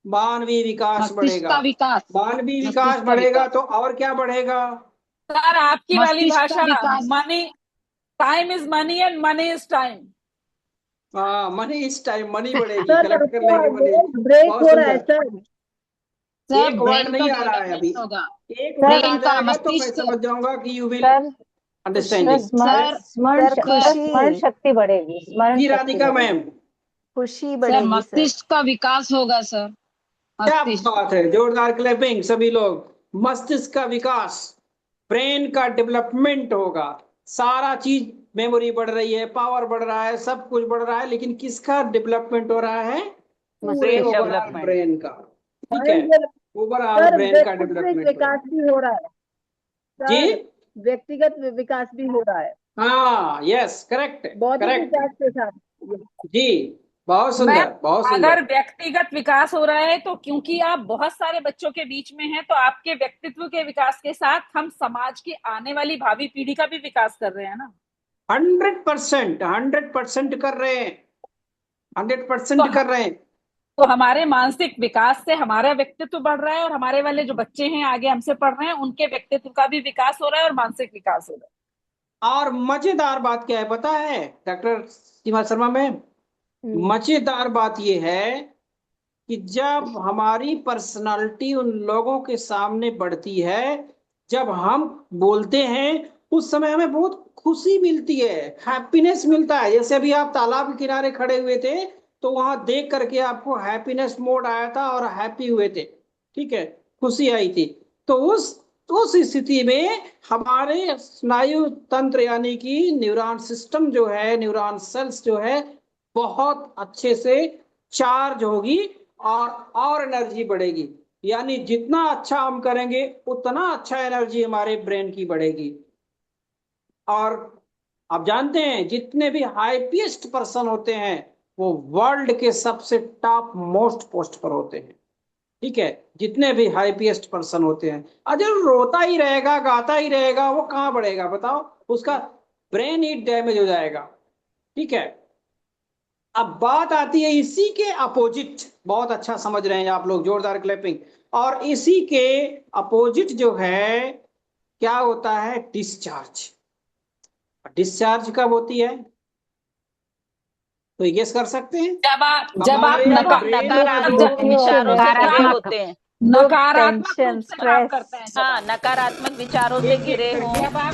मानवीय विकास मस्तिष्क बढ़ेगा। का विकास, मानवीय विकास मस्तिष्क का बढ़ेगा विकास, तो और क्या बढ़ेगा? सर आपकी वाली मस्तिष्क का भाषा, विकास। Money, time is money and money is time. हाँ, मनी इस टाइम, मनी बढ़ेगी। सर, कलेक्ट कर लेंगे मनी। ब्रेक बहुत हो रहा है सुंदर। सर। सर एक वर्ड ब्रेन का नहीं आ रहा है अभी। डेवलपमेंट होगा। एक वर्ड आ ब्रेन का, जाएगा तो मैं मस्तिष्क, समझ जाऊंगा कि यू विल सर, अंडरस्टैंडिंग। स्मरण शक्ति बढ़ेगी। जी राधिका मैम, खुशी सर बढ़ेगी सर। मस्तिष्क का विकास होगा सर। क्या मस्तिष्क, बात है! जोरदार क्लैपिंग सभी लोग। मस्तिष्क का विकास, ब्रेन का डेवलपमेंट होगा। सारा चीज, मेमोरी बढ़ रही है, पावर बढ़ रहा है, सब कुछ बढ़ रहा है, लेकिन किसका डेवलपमेंट हो रहा है? पूरे ब्रेन ओवरऑल डेवलपमेंट। ब्रेन का। ठीक है, ओवरऑल ब्रेन का डेवलपमेंट हो रहा है। भी हो रहा है जी, व्यक्तिगत विकास भी हो रहा है हाँ, यस, करेक्ट, बौद्धिक करेक्ट। विकास के साथ। जी, बहुत मैं, सुंदर, बहुत अगर सुंदर। व्यक्तिगत विकास हो रहा है तो क्योंकि आप बहुत सारे बच्चों के बीच में हैं, तो आपके व्यक्तित्व के विकास के साथ हम समाज की आने वाली भावी पीढ़ी का भी विकास कर रहे हैं ना। 100%, 100% कर रहे हैं, 100% तो कर रहे हैं। तो हमारे मानसिक विकास से हमारा व्यक्तित्व बढ़ रहा है, और हमारे वाले जो बच्चे हैं आगे हमसे पढ़ रहे हैं उनके व्यक्तित्व का भी विकास हो रहा है और मानसिक विकास हो रहा है। और मजेदार बात क्या है पता है डॉक्टर सीमा शर्मा मैम? मजेदार बात यह है कि जब हमारी पर्सनालिटी उन लोगों के सामने बढ़ती है, जब हम बोलते हैं, उस समय हमें बहुत खुशी मिलती है, हैप्पीनेस मिलता है। जैसे अभी आप तालाब के किनारे खड़े हुए थे, तो वहां देख करके आपको हैप्पीनेस मोड आया था और हैप्पी हुए थे, ठीक है, खुशी आई थी। तो उस स्थिति में हमारे स्नायु तंत्र यानी कि न्यूरॉन सिस्टम जो है, न्यूरॉन सेल्स जो है, बहुत अच्छे से चार्ज होगी और एनर्जी बढ़ेगी। यानी जितना अच्छा हम करेंगे उतना अच्छा एनर्जी हमारे ब्रेन की बढ़ेगी। और आप जानते हैं जितने भी हाईएस्ट पर्सन होते हैं वो वर्ल्ड के सबसे टॉप मोस्ट पोस्ट पर होते हैं। ठीक है, जितने भी हाईएस्ट पर्सन होते हैं, अगर रोता ही रहेगा गाता ही रहेगा वो कहाँ बढ़ेगा बताओ, उसका ब्रेन ही डैमेज हो जाएगा। ठीक है, अब बात आती है इसी के अपोजिट, बहुत अच्छा समझ रहे हैं आप लोग, जोरदार क्लैपिंग। और इसी के अपोजिट जो है क्या होता है, डिस्चार्ज। डिस्चार्ज कब होती है, तो ये गेस कर सकते हैं? जब आप नकारात्मक विचारों से घिरे होते हैं, नकारात्मक टेंशन, रूप से खराब स्ट्रेस। करते हैं। हाँ, नकारात्मक विचारों से घिरे हों, जब आप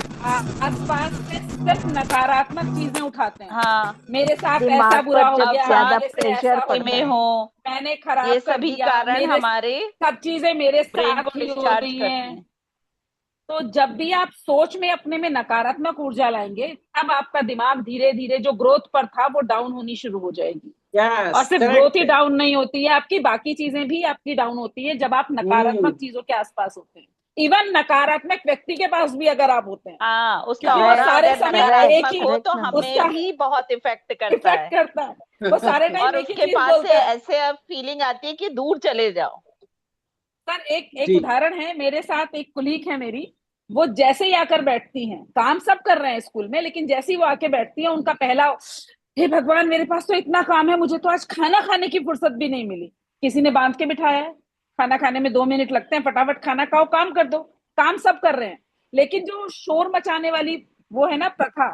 आसपास से सिर्फ नकारात्मक चीजें उठाते हैं, हाँ, मेरे साथ ऐसा दिमाग बुरा पर हो जब गया, ज्यादा मेरे से प्रेशर ऐसा पड़ता होता में है, हो, मैंने खराब ये कर सभी दिया, कारण मेरे हमारे सब चीजें मेरे ब्रेन साथ को ही हो डिस्चार्ज रही करते हैं। हैं। तो जब भी आप सोच में अपने में नकारात्मक ऊर्जा लाएंगे, तब आपका दिमाग धीरे धीरे जो ग्रोथ पर था वो डाउन होनी शुरू हो जाएगी। और यस, सिर्फ ग्रोथ ही करेक्ट। डाउन नहीं होती है, आपकी बाकी चीजें भी आपकी डाउन होती है जब आप नकारात्मक चीजों के आसपास होते हैं। इवन नकारात्मक व्यक्ति के पास भी अगर आप होते हैं, हाँ, उसका क्योंकि वो ऑरा सारे अगर समय एक नकारात्मक ही हो तो उसका हमें भी बहुत इफेक्ट करता इफेक्ट है, करता है, वो सारे टाइम और एक ही उसके चीज पास से बोलता है। ऐसे अब फीलिंग आती है कि दूर चले जाओ। सर एक जी। उदाहरण है, मेरे साथ एक कुलीग है मेरी, वो जैसे ही आकर बैठती हैं, काम सब कर रहे हैं स्कूल में, लेकिन जैसे ही वो आके बैठती है उनका पहला, हे भगवान मेरे पास तो इतना काम है, मुझे तो आज खाना खाने की फुर्सत भी नहीं मिली। किसी ने बांध के बिठाया है, खाना खाने में 2 मिनट लगते हैं, फटाफट खाना खाओ, काम कर दो। काम सब कर रहे हैं, लेकिन जो शोर मचाने वाली वो है ना प्रथा,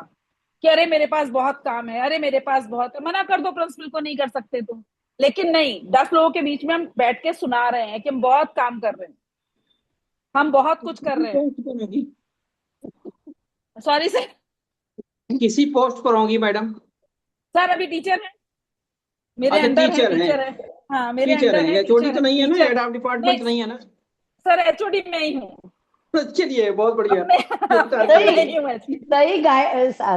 कि अरे मेरे पास बहुत काम है, अरे मेरे पास बहुत है, मना कर दो प्रिंसिपल को, नहीं कर सकते तुम। लेकिन नहीं, 10 लोगों के बीच में हम बैठ के सुना रहे हैं कि हम बहुत काम कर रहे हैं, हम बहुत कुछ कर रहे हैं। Sorry sir. किसी पोस्ट पर होंगी मैडम? सर अभी टीचर है, मेरे अच्छा, अंडर है, टीचर हैं। टीचर है। हाँ, मेरे टीचर अंडर हैं, है, एचओडी टीचर तो है, नहीं है ना, टीचर। हेड ऑफ डिपार्टमेंट तो नहीं है ना? सर एचओडी मैं ही हूँ। चलिए, बहुत बढ़िया। सही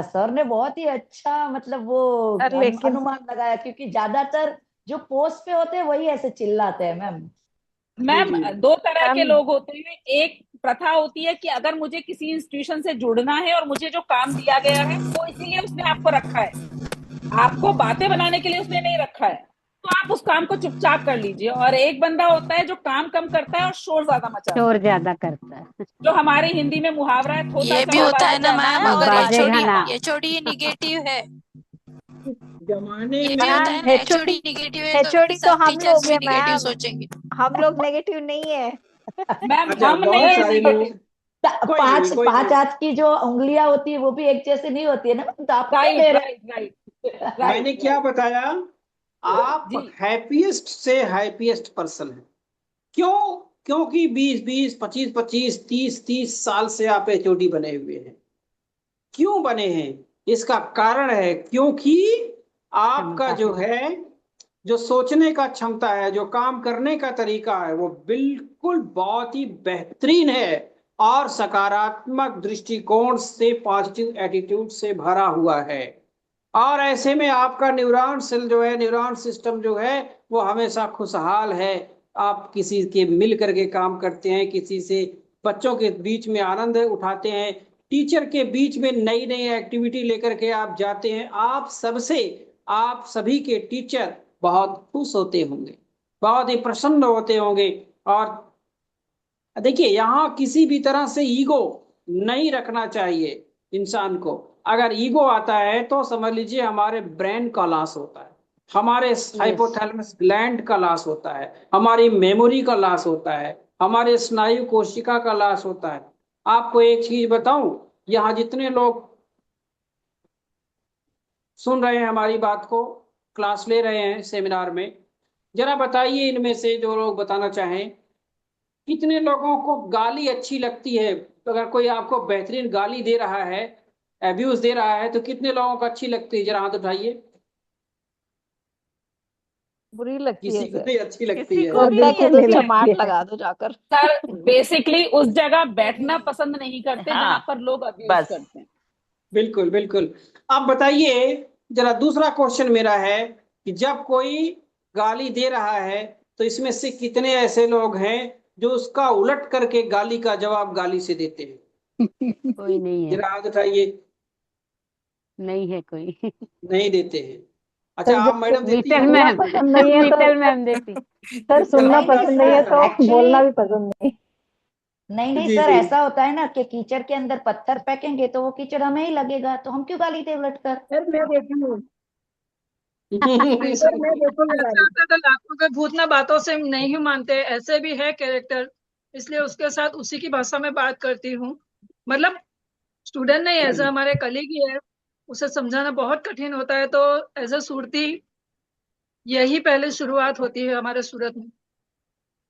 सर ने बहुत ही अच्छा मतलब वो लेकिन अनुमान लगाया, क्योंकि ज्यादातर जो पोस्ट पे होते हैं वही ऐसे चिल्लाते हैं मैम। मैम, दो तरह के मैम, लोग होते हैं। एक प्रथा होती है कि अगर मुझे किसी इंस्टीट्यूशन से जुड़ना है और मुझे जो काम दिया गया है वो इसीलिए उसने आपको रखा है, आपको बातें बनाने के लिए उसने नहीं रखा है, तो आप उस काम को चुपचाप कर लीजिए। और एक बंदा होता है जो काम कम करता है और शोर ज्यादा मचाता है, शोर ज्यादा करता है। जो हमारी हिंदी में मुहावरा है, थोता ये भी चौड़ा होता है ना बाजेगा मैम, ना, अगर बाजेगा ना। एचओडी निगेटिव है, जमाने ये भी में होता है ना, एचओडी निगेटिव है एचओडी तो सब हम टीचर्स लोग भी हैं निगेटिव मैम, सोचेंगे। हम लोग नेगेटिव नहीं है। मैम अच्छा, हम बहुत नहीं सारे लोग, कोई नहीं, पांच कोई पांच नहीं। हाथ की जो उंगलियां होती है वो भी एक जैसी नहीं होती है ना, तो आप क्या राइट ले रहे राइट राइट मैंने क्या बताया, आप जी। हैप्पीएस्ट से हैप्पीएस्ट पर्सन हैं। क्यों? क्योंकि 20-20, 25-25, 30-30 साल से आप एचओडी बने हुए हैं। क्यों बने हैं? इसका कारण है क्योंकि आपका क्षमता जो है। है, जो सोचने का क्षमता है, जो काम करने का तरीका है, वो बिल्कुल बहुत ही बेहतरीन है और सकारात्मक दृष्टिकोण से, पॉजिटिव एटीट्यूड से भरा हुआ है। और ऐसे में आपका न्यूरॉन सेल जो है, न्यूरॉन सिस्टम जो है, वो हमेशा खुशहाल है। आप किसी के मिल करके काम करते हैं, किसी से, बच्चों के बीच में आनंद उठाते हैं, टीचर के बीच में नई नई एक्टिविटी लेकर के आप जाते हैं, आप सभी के टीचर बहुत खुश होते होंगे, बहुत ही प्रसन्न होते होंगे। और देखिए, यहाँ किसी भी तरह से ईगो नहीं रखना चाहिए इंसान को। अगर ईगो आता है तो समझ लीजिए हमारे ब्रेन का लॉस होता है, हमारे हाइपोथैलेमस ग्लैंड का लॉस होता है, हमारी मेमोरी का लॉस होता है, हमारे स्नायु कोशिका का लॉस होता है। आपको एक चीज बताऊं, यहाँ जितने लोग सुन रहे हैं हमारी बात को, क्लास ले रहे हैं सेमिनार में, जरा बताइए इनमें से जो लोग बताना चाहें, कितने लोगों को गाली अच्छी लगती है? अगर कोई आपको बेहतरीन गाली दे रहा है, एब्यूज दे रहा है, तो कितने लोगों को अच्छी लगती है? जरा हाथ उठाइए। बुरी लगती है किसी को सर, नहीं अच्छी लगती किसी है। को भी नहीं है तो नहीं चमाट लगती है। लगा दो जाकर। सर बेसिकली उस जगह बैठना पसंद नहीं करते हाँ, जहां पर लोग अब्यूज बस। करते हैं। बिल्कुल बिल्कुल। अब बताइए, जरा दूसरा क्वेश्चन मेरा है कि जब कोई गाली दे रहा है तो इसमें से कितने ऐसे लोग हैं जो उसका उलट करके गाली का जवाब गाली से देते हैं? कोई नहीं है, जरा हाथ उठाइए। नहीं है कोई। नहीं देते हैं। अच्छा, आप मैडम देती मित्तल हैं? मैम, पसंद नहीं है तो मित्तल मैम देती। सर सुनना जवाब पसंद नहीं है तो Actually- बोलना भी पसंद नहीं। नहीं जी सर, जी। ऐसा होता है ना कि कीचड़ के अंदर पत्थर फेंकेंगे तो वो कीचड़ हमें ही लगेगा, तो हम क्यों गाली दे उलट कर। सर मैं देती हूँ, नहीं सर मैं देखूंगा तो लाखों के भूत ना बातों से नहीं मानते, ऐसे भी है कैरेक्टर, इसलिए उसके साथ उसी की भाषा में बात करती हूँ। मतलब स्टूडेंट नहीं, एज हमारे कलीग ही है, उसे समझाना बहुत कठिन होता है, तो एज अ सुरती यही पहले शुरुआत होती है हमारे सूरत में।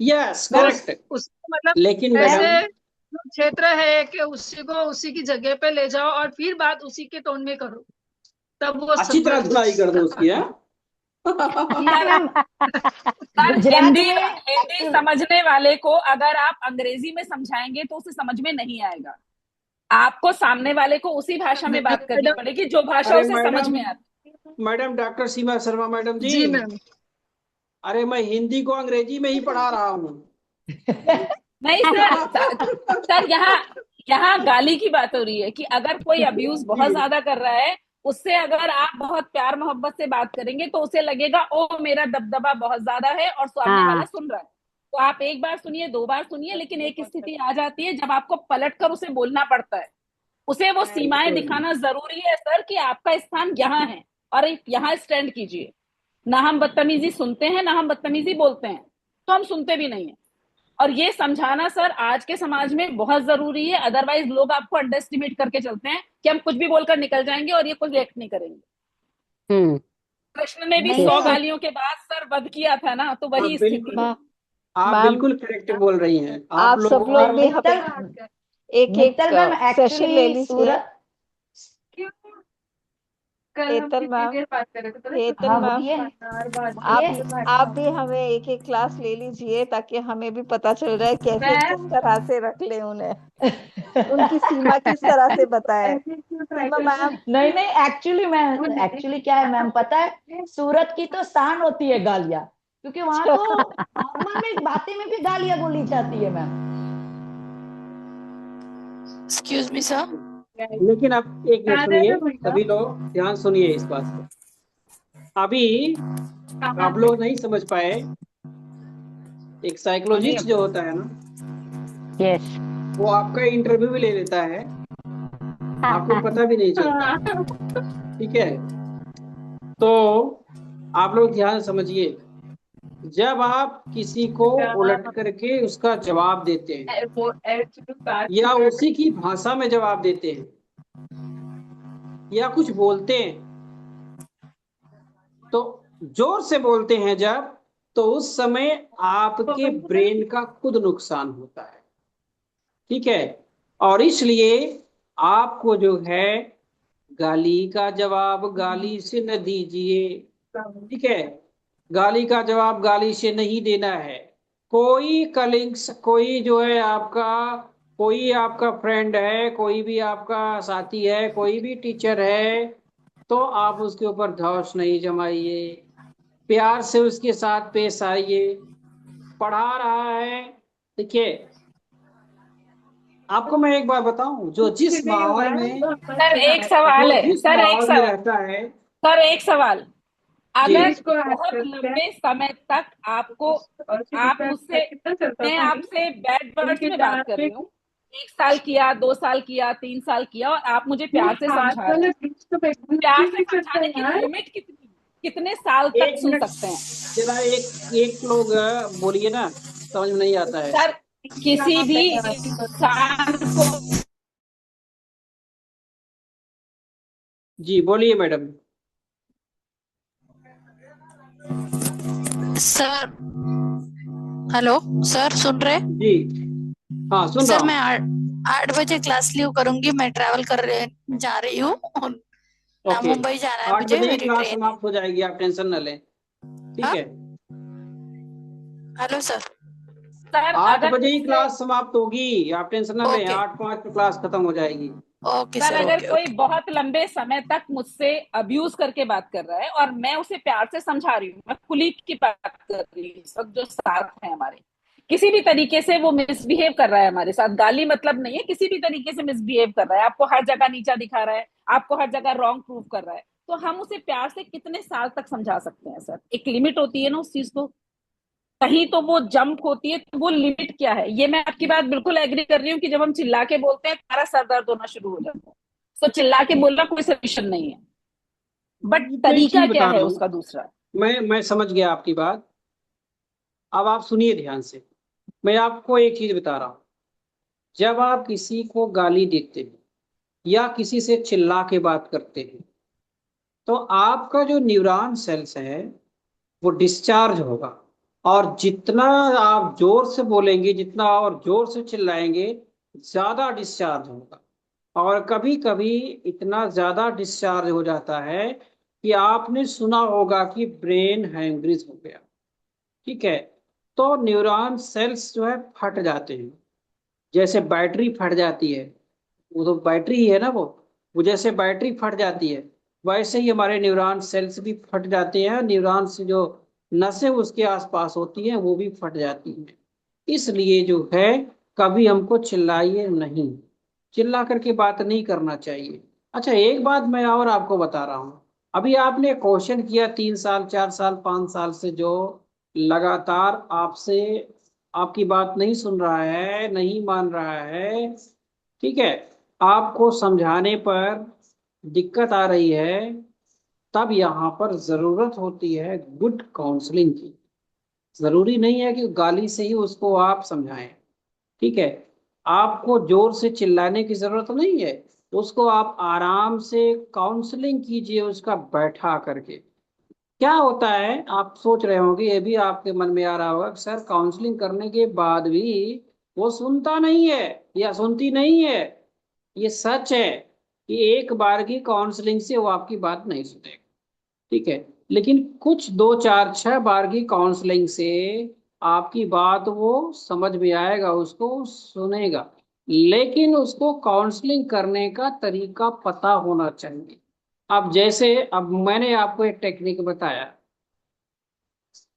यस, बस करेक्ट। उसको मतलब लेकिन ऐसे मैडम, जो क्षेत्र है कि उसी को उसी की जगह पे ले जाओ और फिर बात उसी के टोन में करो, तब वो अच्छी तरह धुलाई कर दो उसकी। मैम सर, गुजरात हिंदी में हिंदी समझने वाले को अगर आप अंग्रेजी में समझाएंगे तो उसे समझ में नहीं आएगा। आपको सामने वाले को उसी भाषा में बात करनी पड़ेगी जो भाषा अरे उसे समझ में आती मैडम, डॉक्टर सीमा शर्मा मैडम जी। जी मैम। अरे मैं हिंदी को अंग्रेजी में ही पढ़ा रहा हूँ। नहीं सर यहाँ गाली की बात हो रही है कि अगर कोई अब्यूज बहुत ज्यादा कर रहा है, उससे अगर आप बहुत प्यार मोहब्बत से बात करेंगे तो उसे लगेगा ओ मेरा दबदबा बहुत ज्यादा है और सामने हाँ। वाला सुन रहा है। तो आप एक बार सुनिए, 2 बार सुनिए, लेकिन एक स्थिति आ जाती है जब आपको पलट कर उसे बोलना पड़ता है। उसे वो सीमाएं दिखाना जरूरी है सर कि आपका स्थान यहाँ है और यहाँ स्टैंड कीजिए। ना हम बदतमीजी सुनते हैं, ना हम बदतमीजी बोलते हैं, तो हम सुनते भी नहीं है। और ये समझाना सर आज के समाज में बहुत जरूरी है, अदरवाइज लोग आपको अंडर एस्टिमेट करके चलते हैं कि हम कुछ भी बोलकर निकल जाएंगे और ये कुछ रिएक्ट नहीं करेंगे। कृष्ण ने भी नहीं 100 सर। गालियों के बाद सर वध किया था ना, तो वही स्थिति है। आप मैम, बिल्कुल करेक्ट बोल रही हैं। आप सब लोग भी एक मित्तल मैम सेशन ले एक्चुअली लीजिए। सूरत हेतल मैम, हेतल हाँ मैम, बोलिए आप भी हमें एक एक क्लास ले लीजिए ताकि हमें भी पता चल रहा है कैसे किस तरह से रख ले उन्हें, उनकी सीमा किस तरह से बताए। सीमा मैम, नहीं एक्चुअली क्या है मैम, पता है सूरत की तो शान होती है गालियां, क्योंकि वहां तो नॉर्मल में बातें में भी गालियां बोली जाती है मैम। Excuse me sir. लेकिन अब एक मिनट सुनिए, सभी लोग ध्यान सुनिए इस बात को। अभी आप लोग नहीं समझ पाए, एक साइकोलॉजिस्ट जो होता है ना, यस, वो आपका इंटरव्यू भी ले लेता है, आपको पता भी नहीं चलता। ठीक है, तो आप लोग ध्यान समझिए। जब आप किसी को उलट करके उसका जवाब देते हैं या उसी की भाषा में जवाब देते हैं या कुछ बोलते हैं, तो जोर से बोलते हैं जब, तो उस समय आपके ब्रेन का खुद नुकसान होता है। ठीक है, और इसलिए आपको जो है गाली का जवाब गाली से न दीजिए। ठीक है, गाली का जवाब गाली से नहीं देना है। कोई कलीग्स, कोई जो है आपका, कोई आपका फ्रेंड है, कोई भी आपका साथी है, कोई भी टीचर है, तो आप उसके ऊपर धौंस नहीं जमाइए, प्यार से उसके साथ पेश आइए। पढ़ा रहा है, देखिए आपको मैं एक बार बताऊं, जो जिस माहौल में, सर एक सवाल है, जिस सर एक माहौल में सवाल, रहता है, सर एक सवाल, जी, अगर बहुत लंबे समय तक आपको, आप मुझसे, मैं आपसे बैड वर्ड्स में बात कर रही हूँ, 1 साल किया, 2 साल किया, 3 साल किया, और आप मुझे प्यार से समझा रहे हैं। प्यार से समझाने की लिमिट कितनी, कितने साल तक एक सुन मिनट सकते हैं? जरा एक लोग बोलिए ना, समझ में नहीं आता है। सर किसी भी इंसान को, जी बोलिए मैडम। सर हेलो सर, सुन रहे? जी हाँ, सुन रहा सर हूँ। मैं 8 बजे क्लास लीव करूंगी, मैं ट्रैवल जा रही हूँ, ओके, मुंबई जाना है 8 मुझे, बजे ही मेरी क्लास ट्रेन है। समाप्त हो जाएगी, आप टेंशन न लें। ठीक है, हेलो सर। सर 8 अगर बजे ही मुझसे, क्लास समाप्त होगी, आप टेंशन न लें, ओके 8:05 पे क्लास खत्म हो जाएगी। ओके सर सर, अगर ओके कोई ओके। बहुत लंबे समय तक मुझसे अब्यूज करके बात कर रहा है और मैं उसे प्यार से समझा रही हूँ, मैं कुलीग की बात कर रही हूँ, सब जो साथ है हमारे, किसी भी तरीके से वो मिसबिहेव कर रहा है हमारे साथ, गाली मतलब नहीं है, किसी भी तरीके से मिसबिहेव कर रहा है, आपको हर जगह नीचा दिखा रहा है, आपको हर जगह रॉन्ग प्रूव कर रहा है, तो हम उसे प्यार से कितने साल तक समझा सकते हैं सर? एक लिमिट होती है ना उस चीज को, कहीं तो वो जंप होती है, तो वो लिमिट क्या है? ये मैं आपकी बात बिल्कुल एग्री कर रही हूँ कि जब हम चिल्ला के बोलते हैं हमारा सर दर्द होना शुरू हो जाता है, तो चिल्ला के बोलना कोई सोल्यूशन नहीं है, बट मैं एक तरीका चीज क्या बता है रहा हूँ, उसका दूसरा? मैं समझ गया आपकी बात। अब आप सुनिए ध्यान से, मैं आपको एक चीज बता रहा हूँ। जब आप किसी को गाली देते हैं या किसी से चिल्ला के बात करते हैं, तो आपका जो न्यूरॉन सेल्स है वो डिस्चार्ज होगा, और जितना आप जोर से बोलेंगे, जितना और जोर से चिल्लाएंगे, ज्यादा डिस्चार्ज होगा। और कभी कभी इतना ज्यादा डिस्चार्ज हो जाता है कि आपने सुना होगा कि ब्रेन हैमरेज हो गया। ठीक है, तो न्यूरॉन सेल्स जो है फट जाते हैं, जैसे बैटरी फट जाती है, वो तो बैटरी ही है ना, वो जैसे बैटरी फट जाती है, वैसे ही हमारे न्यूरॉन सेल्स भी फट जाते हैं। न्यूरॉन से जो नसें उसके आसपास होती हैं वो भी फट जाती हैं। इसलिए जो है, कभी हमको चिल्लाइए नहीं, चिल्ला करके बात नहीं करना चाहिए। अच्छा, एक बात मैं और आपको बता रहा हूँ। अभी आपने क्वेश्चन किया 3 साल 4 साल 5 साल से जो लगातार आपसे आपकी बात नहीं सुन रहा है, नहीं मान रहा है, ठीक है, आपको समझाने पर दिक्कत आ रही है, तब यहाँ पर जरूरत होती है गुड काउंसलिंग की। जरूरी नहीं है कि गाली से ही उसको आप समझाएं। ठीक है, आपको जोर से चिल्लाने की जरूरत नहीं है, उसको आप आराम से काउंसलिंग कीजिए उसका बैठा करके। क्या होता है, आप सोच रहे होंगे, ये भी आपके मन में आ रहा होगा कि सर काउंसलिंग करने के बाद भी वो सुनता नहीं है या सुनती नहीं है। ये सच है कि एक बार की काउंसलिंग से वो आपकी बात नहीं सुनेगा, ठीक है, लेकिन कुछ 2 4 6 बार की काउंसलिंग से आपकी बात वो समझ में आएगा, उसको सुनेगा। लेकिन उसको काउंसलिंग करने का तरीका पता होना चाहिए। अब जैसे अब मैंने आपको एक टेक्निक बताया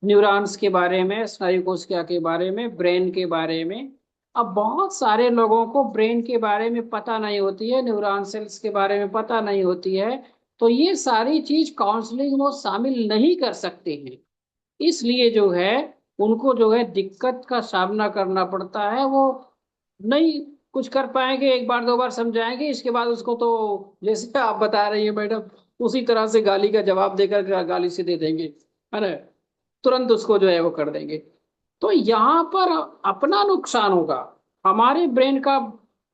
न्यूरॉन्स के बारे में, स्नायु कोशिका के बारे में, ब्रेन के बारे में। अब बहुत सारे लोगों को ब्रेन के बारे में पता नहीं होती है, न्यूरॉन सेल्स के बारे में पता नहीं होती है, तो ये सारी चीज काउंसलिंग में वो शामिल नहीं कर सकते हैं। इसलिए जो है उनको जो है दिक्कत का सामना करना पड़ता है। वो नहीं कुछ कर पाएंगे, एक बार 2 बार समझाएंगे, इसके बाद उसको तो जैसे आप बता रही है मैडम, उसी तरह से गाली का जवाब देकर गाली से दे देंगे, है ना, तुरंत उसको जो है वो कर देंगे। तो यहाँ पर अपना नुकसान होगा, हमारे ब्रेन का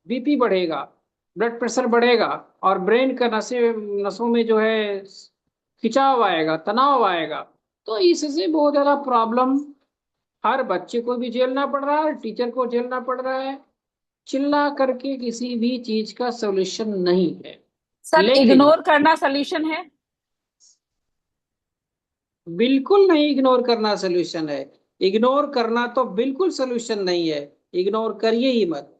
बीपी बढ़ेगा, ब्लड प्रेशर बढ़ेगा, और ब्रेन का नसों में जो है खिंचाव आएगा, तनाव आएगा। तो इससे बहुत ज्यादा प्रॉब्लम हर बच्चे को भी झेलना पड़ रहा है, टीचर को झेलना पड़ रहा है। चिल्ला करके किसी भी चीज का सोल्यूशन नहीं है। सर लेकिन इग्नोर करना सोल्यूशन है? बिल्कुल नहीं इग्नोर करना सोल्यूशन है। इग्नोर करना तो बिल्कुल सोल्यूशन नहीं है, इग्नोर करिए ही मत।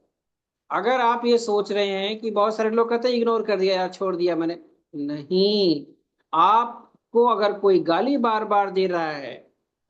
अगर आप ये सोच रहे हैं कि बहुत सारे लोग कहते हैं इग्नोर कर दिया यार, छोड़ दिया मैंने, नहीं। आपको अगर कोई गाली बार बार दे रहा है,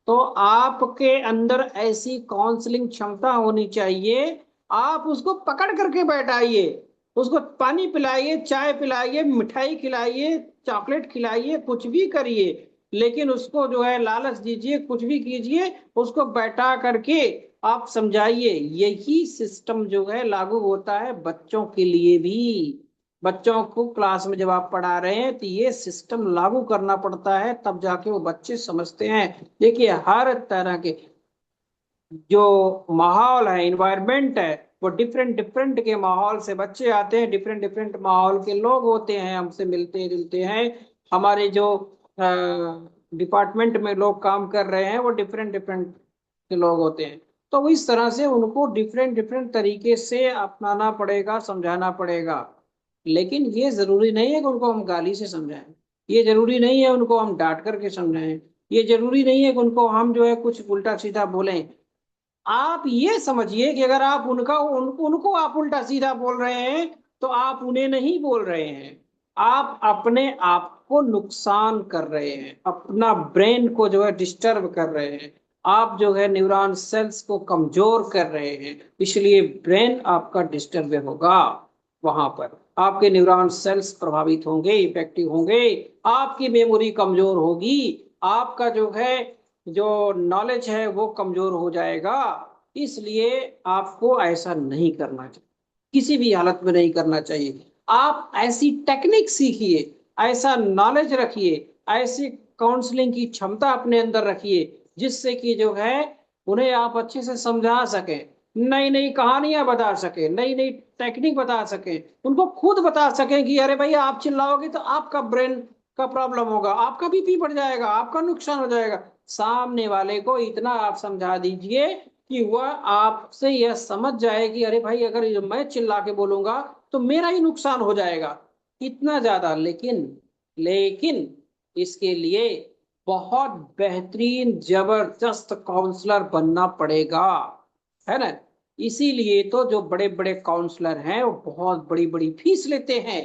तो आपके अंदर ऐसी काउंसलिंग क्षमता होनी चाहिए, आप उसको पकड़ करके बैठाइए, उसको पानी पिलाइए, चाय पिलाइए, मिठाई खिलाइए, चॉकलेट खिलाइए, कुछ भी करिए, लेकिन उसको जो है लालच दीजिए, कुछ भी कीजिए, उसको बैठा करके आप समझाइए। यही सिस्टम जो है लागू होता है बच्चों के लिए भी। बच्चों को क्लास में जब आप पढ़ा रहे हैं तो ये सिस्टम लागू करना पड़ता है, तब जाके वो बच्चे समझते हैं। देखिए, हर तरह के जो माहौल है, इन्वायरमेंट है, वो डिफरेंट डिफरेंट के माहौल से बच्चे आते हैं, डिफरेंट डिफरेंट माहौल के लोग होते हैं, हमसे मिलते जुलते हैं। हमारे जो डिपार्टमेंट में लोग काम कर रहे हैं वो डिफरेंट डिफरेंट के लोग होते हैं। तो इस तरह से उनको डिफरेंट डिफरेंट तरीके से अपनाना पड़ेगा, समझाना पड़ेगा। लेकिन ये जरूरी नहीं है कि उनको हम गाली से समझाएं, ये जरूरी नहीं है उनको हम डांट करके समझाएं, ये जरूरी नहीं है कि उनको हम जो है कुछ उल्टा सीधा बोलें। आप ये समझिए कि अगर आप उनको आप उल्टा सीधा बोल रहे हैं, तो आप उन्हें नहीं बोल रहे हैं, आप अपने आप को नुकसान कर रहे हैं, अपना ब्रेन को जो है डिस्टर्ब कर रहे हैं, आप जो है न्यूरॉन सेल्स को कमजोर कर रहे हैं, इसलिए ब्रेन आपका डिस्टर्ब होगा। वहां पर आपके न्यूरॉन सेल्स प्रभावित होंगे, इफेक्टिव होंगे, आपकी मेमोरी कमजोर होगी, आपका जो है जो नॉलेज है वो कमजोर हो जाएगा। इसलिए आपको ऐसा नहीं करना चाहिए, किसी भी हालत में नहीं करना चाहिए। आप ऐसी टेक्निक सीखिए, ऐसा नॉलेज रखिए, ऐसी काउंसलिंग की क्षमता अपने अंदर रखिए, जिससे कि जो है उन्हें आप अच्छे से समझा सकें, नई नई कहानियां बता सके, नई नई टेक्निक बता सके, उनको खुद बता सकें कि अरे भाई आप चिल्लाओगे तो आपका ब्रेन का प्रॉब्लम होगा, आपका बीपी बढ़ जाएगा, आपका नुकसान हो जाएगा। सामने वाले को इतना आप समझा दीजिए कि वह आपसे यह समझ जाए कि अरे भाई अगर मैं चिल्ला के बोलूंगा तो मेरा ही नुकसान हो जाएगा, इतना ज्यादा। लेकिन लेकिन इसके लिए बहुत बेहतरीन जबरदस्त काउंसलर बनना पड़ेगा, है ना। इसीलिए तो जो बड़े बड़े काउंसलर हैं वो बहुत बड़ी बड़ी फीस लेते हैं,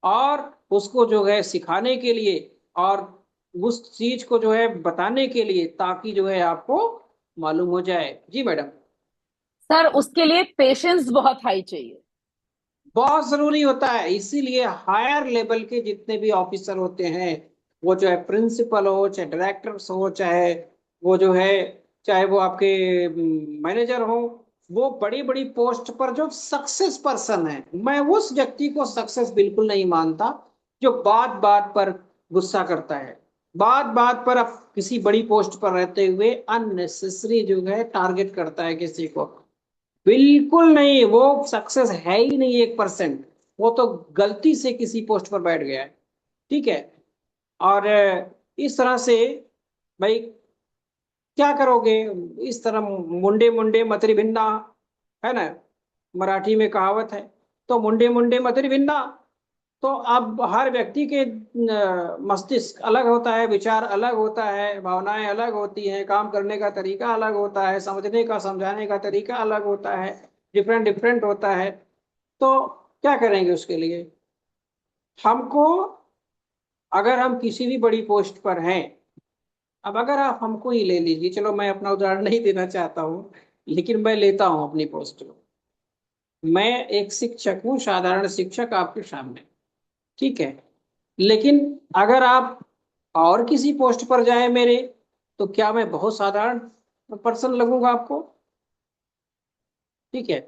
और उसको जो है सिखाने के लिए और उस चीज को जो है बताने के लिए, ताकि जो है आपको मालूम हो जाए। जी मैडम। सर उसके लिए पेशेंस बहुत हाई चाहिए। बहुत जरूरी होता है, इसीलिए हायर लेवल के जितने भी ऑफिसर होते हैं, वो जो है प्रिंसिपल हो, चाहे डायरेक्टर्स हो, चाहे वो जो है, चाहे वो आपके मैनेजर हो, वो बड़ी बड़ी पोस्ट पर जो सक्सेस पर्सन है, मैं उस व्यक्ति को सक्सेस बिल्कुल नहीं मानता जो बात बात पर गुस्सा करता है, बात बात पर अब किसी बड़ी पोस्ट पर रहते हुए अननेसेसरी जो है टारगेट करता है किसी को। बिल्कुल नहीं, वो सक्सेस है ही नहीं 1%। वो तो गलती से किसी पोस्ट पर बैठ गया है, ठीक है। और इस तरह से भाई क्या करोगे, इस तरह मुंडे मुंडे मतरी भिन्ना, है ना, मराठी में कहावत है। तो मुंडे मुंडे मतरी भिन्ना, तो अब हर व्यक्ति के मस्तिष्क अलग होता है, विचार अलग होता है, भावनाएं अलग होती हैं, काम करने का तरीका अलग होता है, समझने का समझाने का तरीका अलग होता है, डिफरेंट डिफरेंट होता है। तो क्या करेंगे उसके लिए हमको, अगर हम किसी भी बड़ी पोस्ट पर हैं, अब अगर आप हमको ही ले लीजिए, चलो मैं अपना उदाहरण नहीं देना चाहता हूँ, लेकिन मैं लेता हूँ अपनी पोस्ट को। मैं एक शिक्षक हूँ, साधारण शिक्षक आपके सामने, ठीक है। लेकिन अगर आप और किसी पोस्ट पर जाए मेरे, तो क्या मैं बहुत साधारण पर्सन लगूंगा आपको, ठीक है।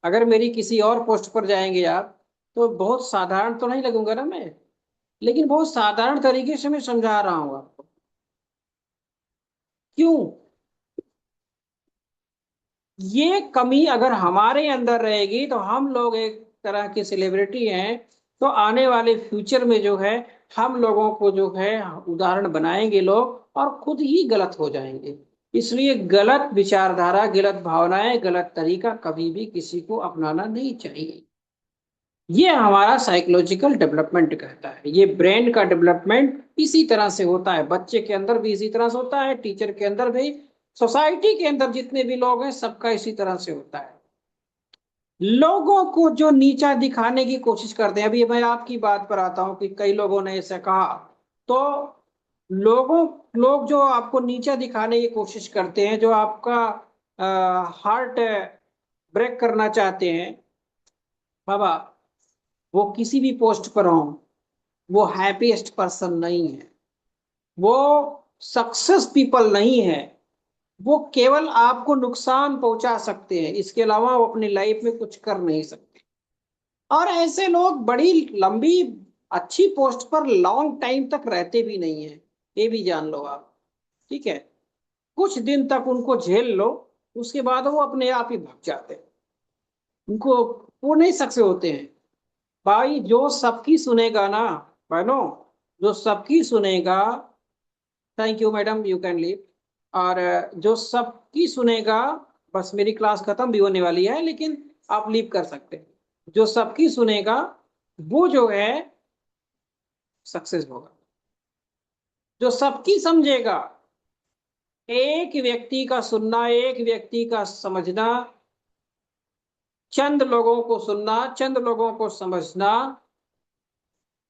अगर मेरी किसी और पोस्ट पर जाएंगे आप, तो बहुत साधारण तो नहीं लगूंगा ना मैं, लेकिन बहुत साधारण तरीके से मैं समझा रहा हूं आपको। क्यों? ये कमी अगर हमारे अंदर रहेगी, तो हम लोग एक तरह के सेलिब्रिटी हैं, तो आने वाले फ्यूचर में जो है हम लोगों को जो है उदाहरण बनाएंगे लोग, और खुद ही गलत हो जाएंगे। इसलिए गलत विचारधारा, गलत भावनाएं, गलत तरीका कभी भी किसी को अपनाना नहीं चाहिए। ये हमारा साइकोलॉजिकल डेवलपमेंट कहता है, ये ब्रेन का डेवलपमेंट इसी तरह से होता है, बच्चे के अंदर भी इसी तरह से होता है, टीचर के अंदर भी, सोसाइटी के अंदर जितने भी लोग हैं सबका इसी तरह से होता है। लोगों को जो नीचा दिखाने की कोशिश करते हैं, अभी मैं आपकी बात पर आता हूं कि कई लोगों ने ऐसा कहा, तो लोग जो आपको नीचा दिखाने की कोशिश करते हैं, जो आपका हार्ट ब्रेक करना चाहते हैं, बाबा वो किसी भी पोस्ट पर हो, वो हैप्पीएस्ट पर्सन नहीं है, वो सक्सेस पीपल नहीं है, वो केवल आपको नुकसान पहुंचा सकते हैं, इसके अलावा वो अपनी लाइफ में कुछ कर नहीं सकते। और ऐसे लोग बड़ी लंबी अच्छी पोस्ट पर लॉन्ग टाइम तक रहते भी नहीं है, ये भी जान लो आप, ठीक है। कुछ दिन तक उनको झेल लो, उसके बाद वो अपने आप ही भाग जाते हैं, उनको वो नहीं सक्सेस होते हैं। भाई जो सबकी सुनेगा ना, बहनों, जो सबकी सुनेगा, thank you madam, you can leave. और जो सबकी सुनेगा, बस मेरी क्लास खत्म भी होने वाली है, लेकिन आप लीव कर सकते हैं। जो सबकी सुनेगा वो जो है सक्सेस होगा, जो सबकी समझेगा, एक व्यक्ति का सुनना, एक व्यक्ति का समझना, चंद लोगों को सुनना, चंद लोगों को समझना,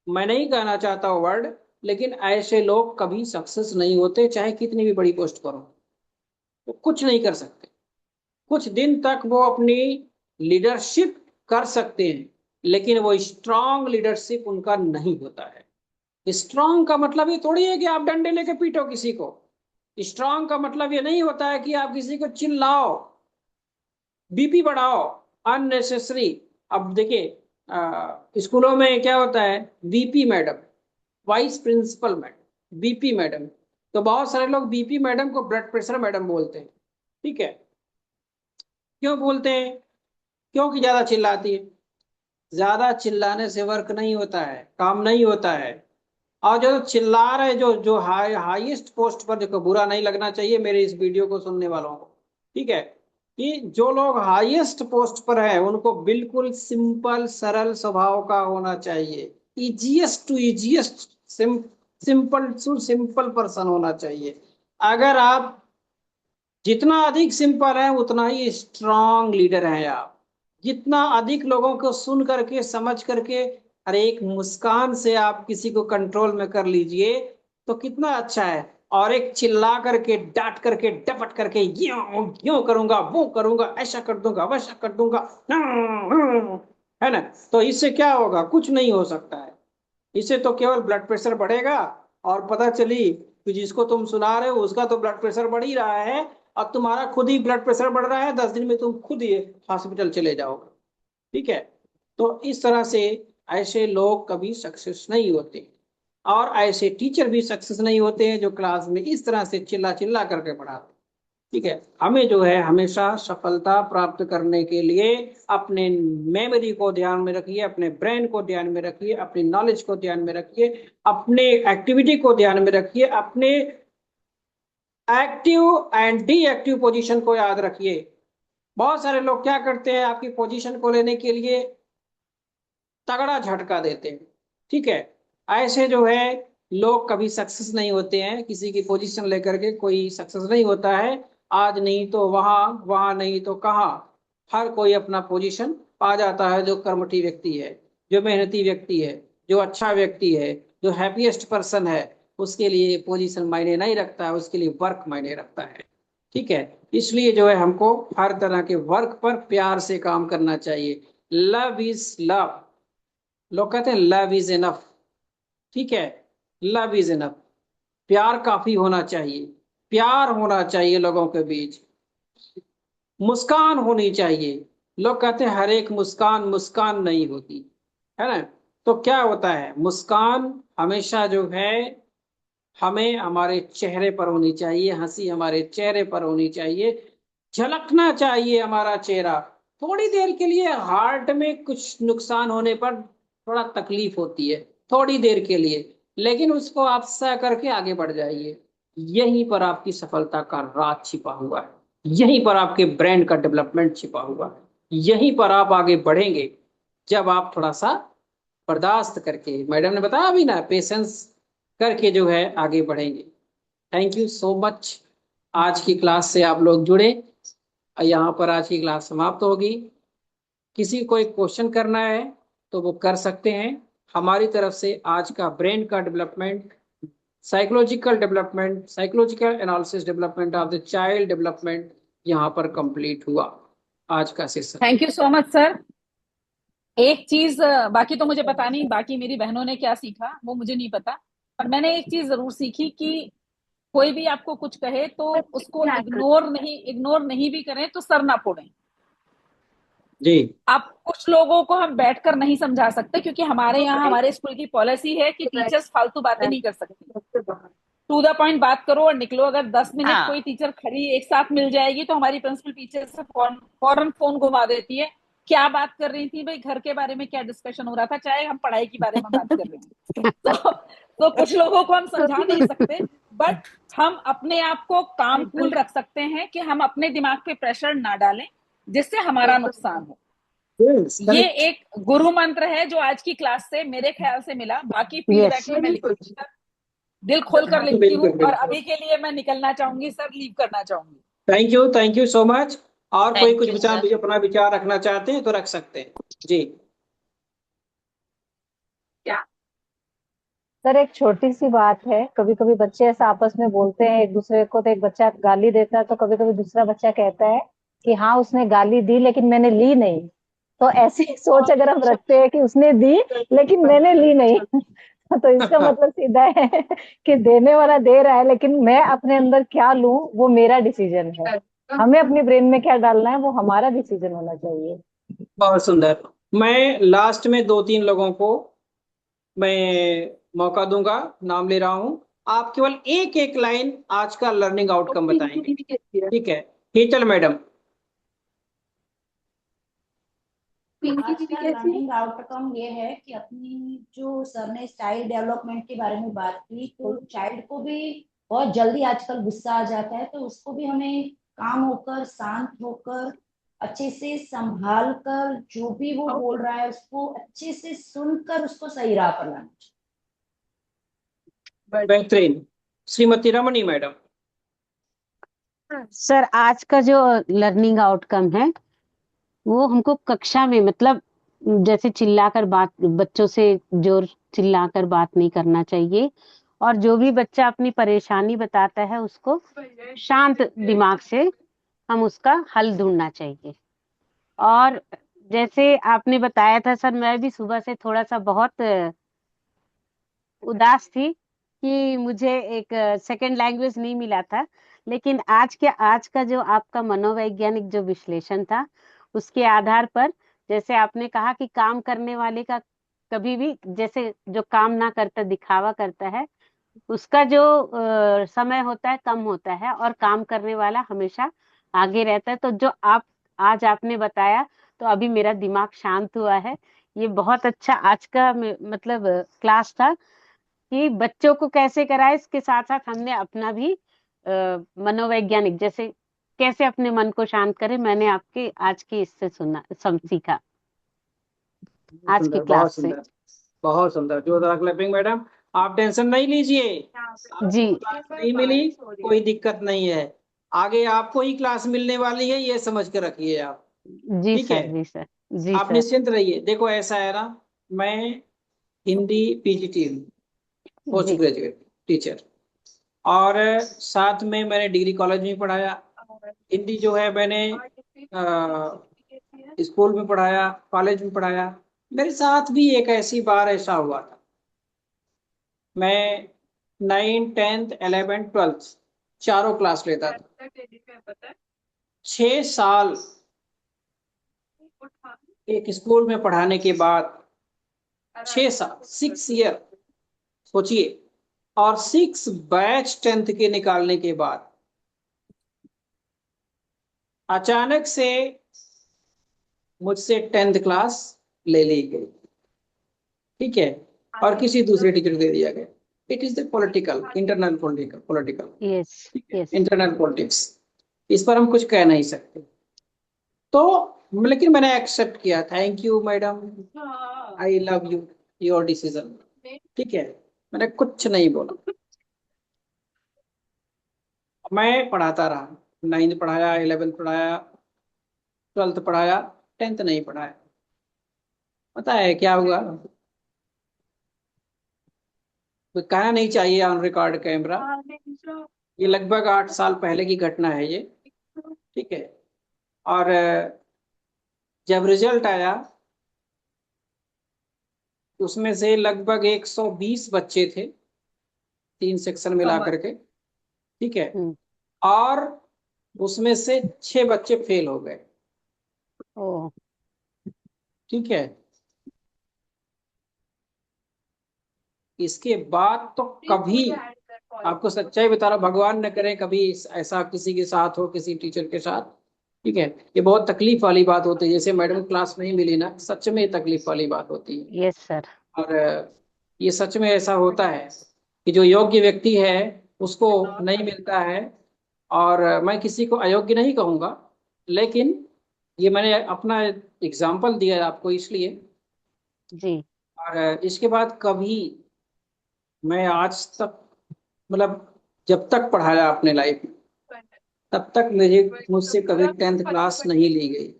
मैं नहीं कहना चाहता वर्ड, लेकिन ऐसे लोग कभी सक्सेस नहीं होते, चाहे कितनी भी बड़ी पोस्ट पर हो, तो कुछ नहीं कर सकते। कुछ दिन तक वो अपनी लीडरशिप कर सकते हैं, लेकिन वो स्ट्रांग लीडरशिप उनका नहीं होता है। स्ट्रांग का मतलब ये थोड़ी है कि आप डंडे लेके पीटो किसी को। स्ट्रांग का मतलब ये नहीं होता है कि आप किसी को चिल्लाओ, बीपी बढ़ाओ अननेसेसरी। अब देखिए स्कूलों में क्या होता है, BP madam, vice principal madam, BP madam, तो बहुत सारे लोग बीपी मैडम को ब्लड प्रेशर मैडम बोलते हैं। ठीक है, क्यों बोलते हैं? क्योंकि ज्यादा चिल्लाती है। ज्यादा चिल्लाने से वर्क नहीं होता है, काम नहीं होता है। और जो चिल्ला रहे, जो जो हाईएस्ट पोस्ट पर, देखो बुरा नहीं लगना चाहिए मेरे इस वीडियो को सुनने वालों को, ठीक है, कि जो लोग हाईएस्ट पोस्ट पर है उनको बिल्कुल सिंपल सरल स्वभाव का होना चाहिए। Easiest to easiest simple to simple person होना चाहिए। अगर आप जितना अधिक सिंपल है उतना ही स्ट्रांग लीडर हैं आप। जितना अधिक लोगों को सुन करके समझ करके हर एक मुस्कान से आप किसी को कंट्रोल में कर लीजिए तो कितना अच्छा है। और एक चिल्ला करके डांट करके डपट करके यूं करूंगा, वो करूंगा, ऐसा कर दूंगा, वैसा कर दूंगा, है ना, तो इससे क्या होगा? कुछ नहीं हो सकता है। इससे तो केवल ब्लड प्रेशर बढ़ेगा और पता चली कि जिसको तुम सुना रहे हो उसका तो ब्लड प्रेशर बढ़ ही रहा है और तुम्हारा खुद ही ब्लड प्रेशर बढ़ रहा है, 10 दिन में तुम खुद ही हॉस्पिटल चले जाओगे। ठीक है, तो इस तरह से ऐसे लोग कभी सक्सेस नहीं होते और ऐसे टीचर भी सक्सेस नहीं होते हैं जो क्लास में इस तरह से चिल्ला चिल्ला करके पढ़ाते। ठीक है, हमें जो है हमेशा सफलता प्राप्त करने के लिए अपने मेमोरी को ध्यान में रखिए, अपने ब्रेन को ध्यान में रखिए, अपनी नॉलेज को ध्यान में रखिए, अपने एक्टिविटी को ध्यान में रखिए, अपने एक्टिव एंड डीएक्टिव पोजीशन को याद रखिए। बहुत सारे लोग क्या करते हैं, आपकी पोजीशन को लेने के लिए तगड़ा झटका देते हैं। ठीक है, ऐसे जो है लोग कभी सक्सेस नहीं होते हैं। किसी की पोजीशन लेकर के कोई सक्सेस नहीं होता है। आज नहीं तो वहां, वहां नहीं तो कहाँ, हर कोई अपना पोजीशन पा जाता है। जो कर्मठी व्यक्ति है, जो मेहनती व्यक्ति है, जो अच्छा व्यक्ति है, जो हैप्पीएस्ट पर्सन है, उसके लिए पोजीशन मायने नहीं रखता है, उसके लिए वर्क मायने रखता है। ठीक है, इसलिए जो है हमको हर तरह के वर्क पर प्यार से काम करना चाहिए। लव इज लव, लोग कहते हैं लव इज इनफ। ठीक है, लव इज इनफ, प्यार काफी होना चाहिए, प्यार होना चाहिए लोगों के बीच, मुस्कान होनी चाहिए। लोग कहते हैं हर एक मुस्कान मुस्कान नहीं होती है ना, तो क्या होता है, मुस्कान हमेशा जो है हमें हमारे चेहरे पर होनी चाहिए, हंसी हमारे चेहरे पर होनी चाहिए, झलकना चाहिए हमारा चेहरा। थोड़ी देर के लिए हार्ट में कुछ नुकसान होने पर थोड़ा तकलीफ होती है, थोड़ी देर के लिए, लेकिन उसको आप सह करके आगे बढ़ जाइए। यहीं पर आपकी सफलता का राज छिपा हुआ है, यहीं पर आपके ब्रांड का डेवलपमेंट छिपा हुआ है। यहीं पर आप आगे बढ़ेंगे जब आप थोड़ा सा बर्दाश्त करके, मैडम ने बताया अभी ना, पेशेंस करके जो है आगे बढ़ेंगे। Thank you so much. आज की क्लास से आप लोग जुड़े, यहाँ पर आज की क्लास समाप्त होगी। किसी को एक क्वेश्चन करना है तो वो कर सकते हैं। हमारी तरफ से आज का ब्रेन का development, psychological development, psychological analysis development of the child development यहाँ पर कंप्लीट हुआ आज का session. Thank you so much sir. एक चीज बाकी तो मुझे पता नहीं, बाकी मेरी बहनों ने क्या सीखा वो मुझे नहीं पता, पर मैंने एक चीज जरूर सीखी कि कोई भी आपको कुछ कहे तो उसको इग्नोर नहीं भी करें तो सर ना फोड़ें जी। आप कुछ लोगों को हम बैठकर नहीं समझा सकते, क्योंकि हमारे यहाँ हमारे स्कूल की पॉलिसी है कि टीचर्स फालतू बातें नहीं कर सकते, टू द पॉइंट बात करो और निकलो। अगर 10 मिनट कोई टीचर खड़ी एक साथ मिल जाएगी तो हमारी प्रिंसिपल टीचर से फौरन फोन घुमा देती है, क्या बात कर रही थी भाई, घर के बारे में क्या डिस्कशन हो रहा था, चाहे हम पढ़ाई के बारे में बात कर रहे हैं। तो कुछ लोगों को हम समझा नहीं सकते, बट हम अपने आप को काम कूल रख सकते हैं कि हम अपने दिमाग पे प्रेशर ना डालें जिससे हमारा नुकसान हो। ये एक गुरु मंत्र है जो आज की क्लास से मेरे ख्याल से मिला। बाकी फीडबैक में मैं दिल खोल कर लिखती हूँ और अभी के लिए मैं निकलना चाहूंगी सर, लीव करना चाहूंगी। Thank you so much. और कोई थैंक कुछ यू विचार सर। अपना विचार रखना चाहते हैं तो रख सकते हैं जी। सर एक छोटी सी बात है, कभी कभी बच्चे ऐसा आपस में बोलते हैं एक दूसरे को, तो एक बच्चा गाली देता है तो कभी कभी दूसरा बच्चा कहता है कि हाँ उसने गाली दी लेकिन मैंने ली नहीं। तो ऐसी सोच अगर हम रखते हैं कि उसने दी लेकिन मैंने ली नहीं तो इसका मतलब सीधा है कि देने वाला दे रहा है लेकिन मैं अपने अंदर क्या लूं वो मेरा डिसीजन है। हमें अपनी ब्रेन में क्या डालना है वो हमारा डिसीजन होना चाहिए। बहुत सुंदर। मैं लास्ट में 2-3 लोगों को मैं मौका दूंगा, नाम ले रहा हूं। आप केवल एक एक लाइन आज का लर्निंग आउटकम बताएंगे, ठीक है? हीतल मैडम। आज का लर्निंग आउटकम ये है कि अपनी जो सर ने चाइल्ड डेवलपमेंट के बारे में बात की, तो चाइल्ड को भी बहुत जल्दी आजकल गुस्सा आ जाता है, तो उसको भी हमें काम होकर शांत होकर अच्छे से संभाल कर जो भी वो बोल रहा है उसको अच्छे से सुनकर उसको सही राह पर लाना चाहिए। बेहतरीन। श्रीमती रमणी मैडम। सर आज का जो लर्निंग आउटकम है वो हमको कक्षा में मतलब जैसे चिल्लाकर बात, बच्चों से जोर चिल्लाकर बात नहीं करना चाहिए, और जो भी बच्चा अपनी परेशानी बताता है उसको शांत दिमाग से हम उसका हल ढूंढना चाहिए। और जैसे आपने बताया था सर, मैं भी सुबह से थोड़ा सा बहुत उदास थी कि मुझे एक सेकंड लैंग्वेज नहीं मिला था, लेकिन आज का जो आपका मनोवैज्ञानिक जो विश्लेषण था उसके आधार पर, जैसे आपने कहा कि काम करने वाले का कभी भी, जैसे जो काम ना करता दिखावा करता है उसका जो समय होता है कम होता है, और काम करने वाला हमेशा आगे रहता है। तो जो आप आज आपने बताया तो अभी मेरा दिमाग शांत हुआ है। ये बहुत अच्छा आज का मतलब क्लास था कि बच्चों को कैसे कराए, इसके साथ साथ हमने अपना भी मनोवैज्ञानिक जैसे कैसे अपने मन को शांत करें, मैंने आपके आज की इससे सीखा आज की सुंदर, बहुत क्लास से। सुंदर, बहुत सुंदर। जोरदार क्लैपिंग मैडम। आप टेंशन नहीं लीजिए, आपको जी क्लास नहीं मिली कोई दिक्कत नहीं है, आगे आपको ही क्लास मिलने वाली है, ये समझ के रखिए आप। जी ठीक है, सर, जी सर, जी आप सर, निश्चिंत रहिए। देखो ऐसा है ना, मैं हिंदी पीजीटी हूँ, पोस्ट जी ग्रेजुएट टीचर, और साथ में मैंने डिग्री कॉलेज में पढ़ाया। हिंदी जो है मैंने स्कूल में पढ़ाया, कॉलेज में पढ़ाया। मेरे साथ भी एक ऐसी बार ऐसा हुआ था, मैं 9th 10th 11th 12th चारों क्लास लेता था। 6 साल एक स्कूल में पढ़ाने के बाद, 6 साल 6 ईयर सोचिए, और 6 बैच 10th के निकालने के बाद अचानक से मुझसे 10th क्लास ले ली गई, ठीक है, और किसी दूसरे टीचर को दे दिया गया। It is the political, internal political political yes yes internal politics, इस पर हम कुछ कह नहीं सकते। तो लेकिन मैंने एक्सेप्ट किया, thank you madam, I love you, your decision, ठीक है, मैंने कुछ नहीं बोला। मैं पढ़ाता रहा, 9th पढ़ाया, 11th पढ़ाया, 12th पढ़ाया, 10th नहीं पढ़ाया। पता है क्या हुआ? तो कहना नहीं चाहिए ऑन रिकॉर्ड कैमरा, ये लगभग 8 साल पहले की घटना है ये, ठीक है। और जब रिजल्ट आया उसमें से लगभग 120 बच्चे थे, 3 सेक्शन मिला करके, ठीक है, और उसमें से 6 बच्चे फेल हो गए, ओ ठीक है। इसके बाद तो कभी, आपको सच्चाई बता रहा हूं, भगवान न करे कभी ऐसा किसी के साथ हो, किसी टीचर के साथ, ठीक है। ये बहुत तकलीफ वाली बात होती है, जैसे मैडम क्लास नहीं मिली ना, सच में तकलीफ वाली बात होती है। यस सर, और ये सच में ऐसा होता है कि जो योग्य व्यक्ति है उसको नहीं मिलता है। और मैं किसी को अयोग्य नहीं कहूँगा, लेकिन ये मैंने अपना एग्जाम्पल दिया है आपको इसलिए। जी और इसके बाद कभी मैं आज तक, मतलब जब तक पढ़ाया अपने लाइफ में, तब तक मुझसे कभी 10th क्लास नहीं ली गई।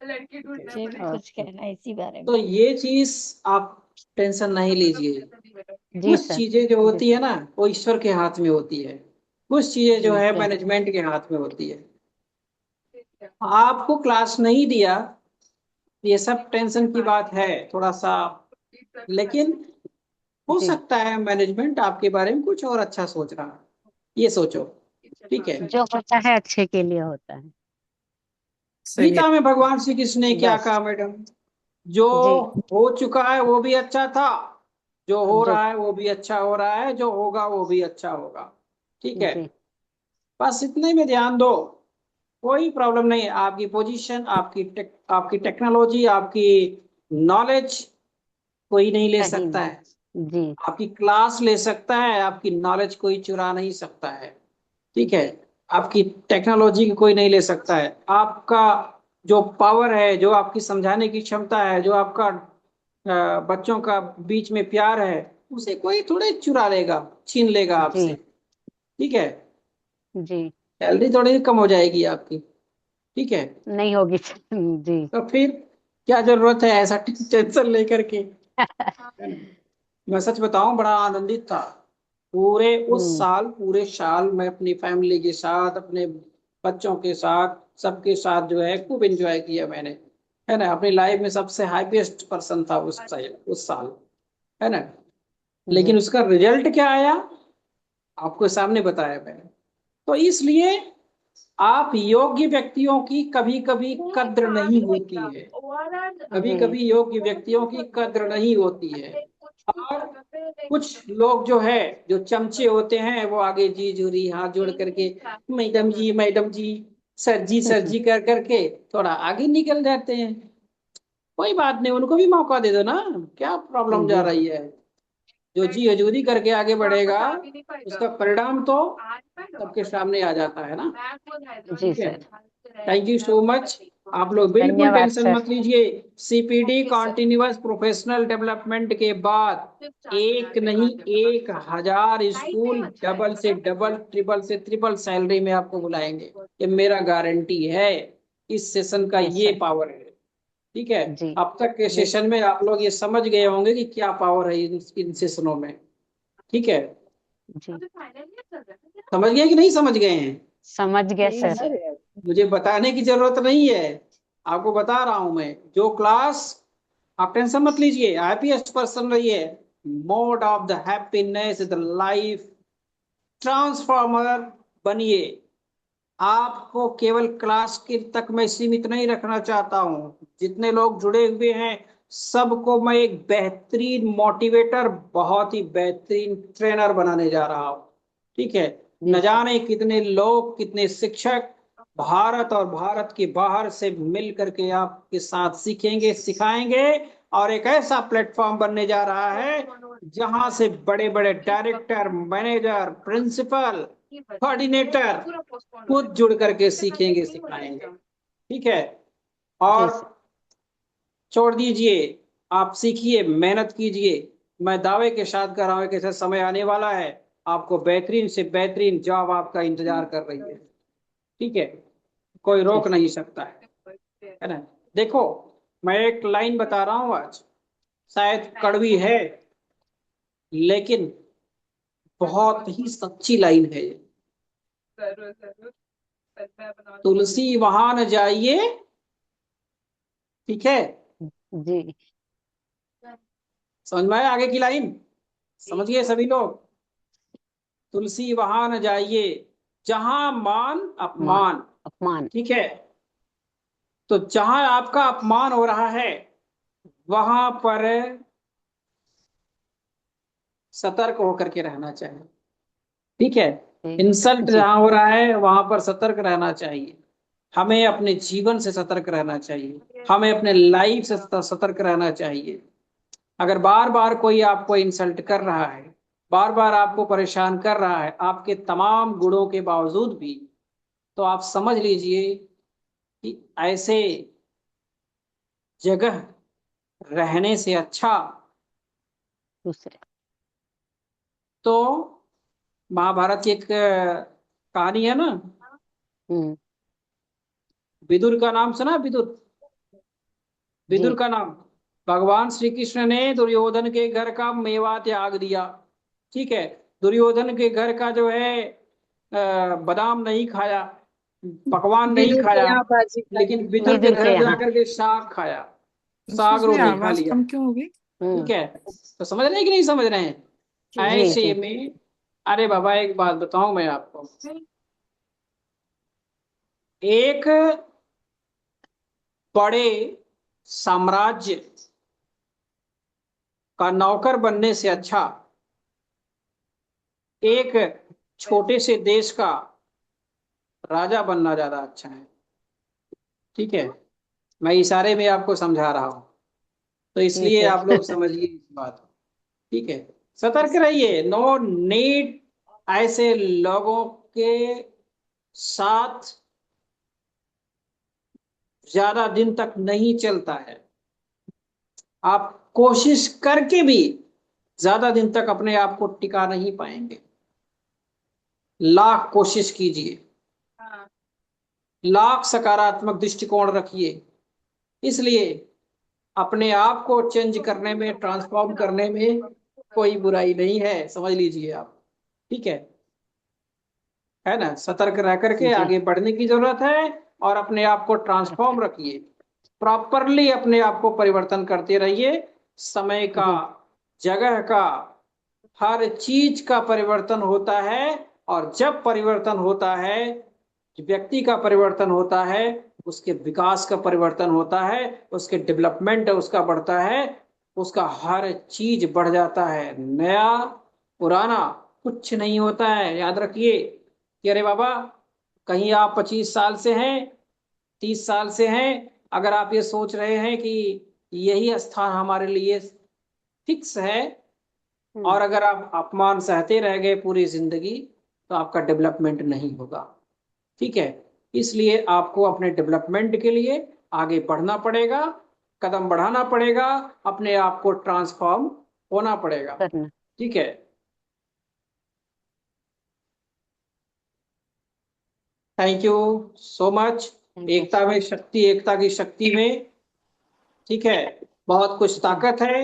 मुझे भी कुछ कहना है इसी बारे में। तो ये चीज आप टेंशन नहीं लीजिए। जी कुछ सर। चीजें जो होती है ना वो ईश्वर के हाथ में होती है, कुछ चीजें जो जी है सर। मैनेजमेंट के हाथ में होती है। आपको क्लास नहीं दिया, ये सब टेंशन की बात है थोड़ा सा, लेकिन हो जी, सकता है मैनेजमेंट आपके बारे में कुछ और अच्छा सोच रहा है, ये सोचो। ठीक है। जो होता है अच्छे के लिए होता है। सही है। गीता में भगवान श्री कृष्ण ने क्या बस। कहा मैडम? जो जी। हो चुका है वो भी अच्छा था, जो हो जो। रहा है वो भी अच्छा हो रहा है, जो होगा वो भी अच्छा होगा। ठीक है, जी। बस इतने में ध्यान दो, कोई प्रॉब्लम नहीं है। आपकी पोजीशन, आपकी टेक्नोलॉजी, आपकी नॉलेज कोई नहीं ले कहीं सकता है। नहीं। जी। आपकी क्लास ले सकता है, आपकी नॉलेज कोई चुरा नहीं सकता है। ठीक है, आपकी टेक्नोलॉजी की कोई नहीं ले सकता है। आपका जो पावर है, जो आपकी समझाने की क्षमता है, जो आपका बच्चों का बीच में प्यार है, उसे कोई थोड़े चुरा लेगा, छीन लेगा जी। आपसे। ठीक है, जी। सैलरी थोड़ी कम हो जाएगी आपकी। ठीक है, नहीं होगी सर। जी। तो फिर क्या जरूरत है ऐसा टेंशन लेकर के? मैं सच बताऊं, बड़ा आनंदित था पूरे उस साल, पूरे साल मैं अपनी फैमिली के साथ, अपने बच्चों के साथ, सबके साथ जो है खूब एंजॉय किया मैंने, है ना। अपनी लाइफ में सबसे हैप्पीएस्ट पर्सन था उस साल, है ना। लेकिन जी। उसका रिजल्ट क्या आया आपको सामने बताया मैंने। तो इसलिए आप योग्य व्यक्तियों की कभी कभी कद्र नहीं होती है, कभी जी। कभी योग्य व्यक्तियों की कद्र नहीं होती है। और कुछ लोग जो है, जो चमचे होते हैं, वो आगे जी जुरी हाथ जोड़ करके मैडम जी, सर जी कर करके थोड़ा आगे निकल जाते हैं। कोई बात नहीं, उनको भी मौका दे दो ना, क्या प्रॉब्लम जा जी। रही है। जो जी हजूरी करके आगे बढ़ेगा उसका परिणाम तो सबके सामने आ जाता है ना। जी ठीक है, sir. Thank you so much. आप लोग बिल्कुल धन्यवाद टेंशन सर। मत लीजिए। सीपीडी कॉन्टिन्यूअस प्रोफेशनल डेवलपमेंट के बाद एक नहीं 1000 स्कूल डबल से डबल, ट्रिपल से ट्रिपल सैलरी में आपको बुलाएंगे, ये मेरा गारंटी है। इस सेशन का यस ये सर। पावर है। ठीक है, जी। अब तक के जी। सेशन में आप लोग ये समझ गए होंगे कि क्या पावर है इन सेशनों में। ठीक है, जी। समझ गए कि नहीं समझ गए हैं? समझ गए सर। मुझे बताने की जरूरत नहीं है, आपको बता रहा हूं मैं। जो क्लास, आप टेंशन मत लीजिए, आईपीएस पर्सन रहिए। Mode of the happiness the life transformer बनिए। आपको केवल क्लास के तक मैं सीमित नहीं रखना चाहता हूं। जितने लोग जुड़े हुए हैं सबको मैं एक बेहतरीन मोटिवेटर, बहुत ही बेहतरीन ट्रेनर बनाने जा रहा हूं। ठीक है, जी न सर। जाने कितने लोग, कितने शिक्षक भारत और भारत के बाहर से मिल करके आपके साथ सीखेंगे, सिखाएंगे। और एक ऐसा प्लेटफॉर्म बनने जा रहा है जहां से बड़े बड़े डायरेक्टर, मैनेजर, प्रिंसिपल, कोऑर्डिनेटर खुद जुड़ करके सीखेंगे, सिखाएंगे। ठीक है, जी और सर। छोड़ दीजिए, आप सीखिए, मेहनत कीजिए। मैं दावे के साथ कर रहा हूं कि ऐसा समय आने वाला है, आपको बेहतरीन से बेहतरीन जॉब आपका इंतजार कर रही है। ठीक है, कोई जी रोक सर। नहीं सकता है ना। देखो, मैं एक लाइन बता रहा हूं आज, शायद कड़वी है लेकिन बहुत ही सच्ची लाइन है ये। तुलसी वहां न जाइए। ठीक है, जी। समझ में आया आगे की लाइन? समझ गए सभी लोग? तुलसी वहां न जाइए जहां मान मान अपमान। अपमान। ठीक है, तो जहां आपका अपमान हो रहा है वहां पर सतर्क होकर के रहना चाहिए। ठीक है, जी। इंसल्ट जी। जहां हो रहा है वहां पर सतर्क रहना चाहिए। हमें अपने जीवन से सतर्क रहना चाहिए, हमें अपने लाइफ से सतर्क रहना चाहिए। अगर बार बार कोई आपको इंसल्ट कर रहा है, बार बार आपको परेशान कर रहा है, आपके तमाम गुणों के बावजूद भी, तो आप समझ लीजिए कि ऐसे जगह रहने से अच्छा दूसरे। तो महाभारत की एक कहानी है ना, विदुर का नाम सुना? विदुर, विदुर जी का नाम। भगवान श्री कृष्ण ने दुर्योधन के घर का मेवा त्याग दिया, ठीक है। दुर्योधन के घर का जो है बादाम नहीं खाया, पकवान नहीं विदुर के खाया, यहाँ बाजी लेकिन विदुर के विदुर के घर यहाँ जाकर के साग खाया, साग उसमें रोटी खा आवाज लिया, कम क्यों होगी? ठीक है। तो समझ रहे हैं कि नहीं समझ रहे हैं? जी ऐसे जी में, अरे बाबा एक बात बताऊं मैं आपको, एक बड़े साम्राज्य का नौकर बनने से अच्छा एक छोटे से देश का राजा बनना ज्यादा अच्छा है, ठीक है। मैं इशारे में आपको समझा रहा हूं, तो जी इसलिए आप लोग सर समझिए इस बात को, ठीक है। सतर्क रहिए, नो नीड ऐसे लोगों के साथ ज्यादा दिन तक नहीं चलता है। आप कोशिश करके भी ज्यादा दिन तक अपने आप को टिका नहीं पाएंगे। लाख कोशिश कीजिए, लाख सकारात्मक दृष्टिकोण रखिए, इसलिए अपने आप को चेंज करने में, ट्रांसफॉर्म करने में कोई बुराई नहीं है, समझ लीजिए आप, ठीक है ना। सतर्क रह करके जी आगे बढ़ने की जरूरत है, और अपने आप को ट्रांसफॉर्म रखिए, प्रॉपरली अपने आप को परिवर्तन करते रहिए। समय का, जगह का, हर चीज का परिवर्तन होता है, और जब परिवर्तन होता है, व्यक्ति का परिवर्तन होता है, उसके विकास का परिवर्तन होता है, उसके डेवलपमेंट उसका बढ़ता है, उसका हर चीज बढ़ जाता है। नया पुराना कुछ नहीं होता है। याद रखिए कि अरे बाबा, कहीं आप 25 साल से हैं, 30 साल से हैं, अगर आप ये सोच रहे हैं कि यही स्थान हमारे लिए फिक्स है, और अगर आप अपमान सहते रह गए पूरी जिंदगी, तो आपका डेवलपमेंट नहीं होगा, ठीक है। इसलिए आपको अपने डेवलपमेंट के लिए आगे बढ़ना पड़ेगा, कदम बढ़ाना पड़ेगा, अपने आप को ट्रांसफॉर्म होना पड़ेगा, करना ठीक है। Thank you so much. एकता में शक्ति, एकता की शक्ति में, ठीक है, बहुत कुछ ताकत है।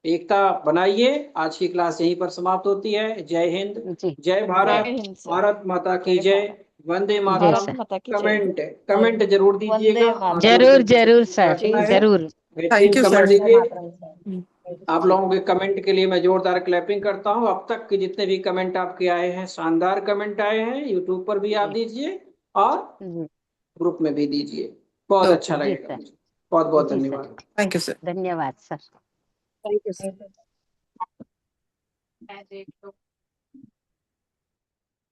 एकता बनाइए। आज की क्लास यहीं पर समाप्त होती है। जय हिंद, जय जय भारत, हिंद सर। भारत माता की जय जय, भारत। वंदे जय मातरम। सर माता की जय। कमेंट कमेंट जरूर वंदे दीजिएगा। मातरम। जरूर जरूर सर रखना है, जरूर बेहतरीन यू कमेंट सर। दीजिए। आप लोगों के कमेंट के लिए मैं जोरदार क्लैपिंग करता हूं। अब तक के जितने भी कमेंट आपके आए हैं, शानदार कमेंट आए हैं। यूट्यूब पर भी आप दीजिए, और ग्रुप में भी दीजिए, बहुत अच्छा जी लगेगा सर मुझे। बहुत बहुत जी सर धन्यवाद। Thank you sir. धन्यवाद सर थैंक यू सर।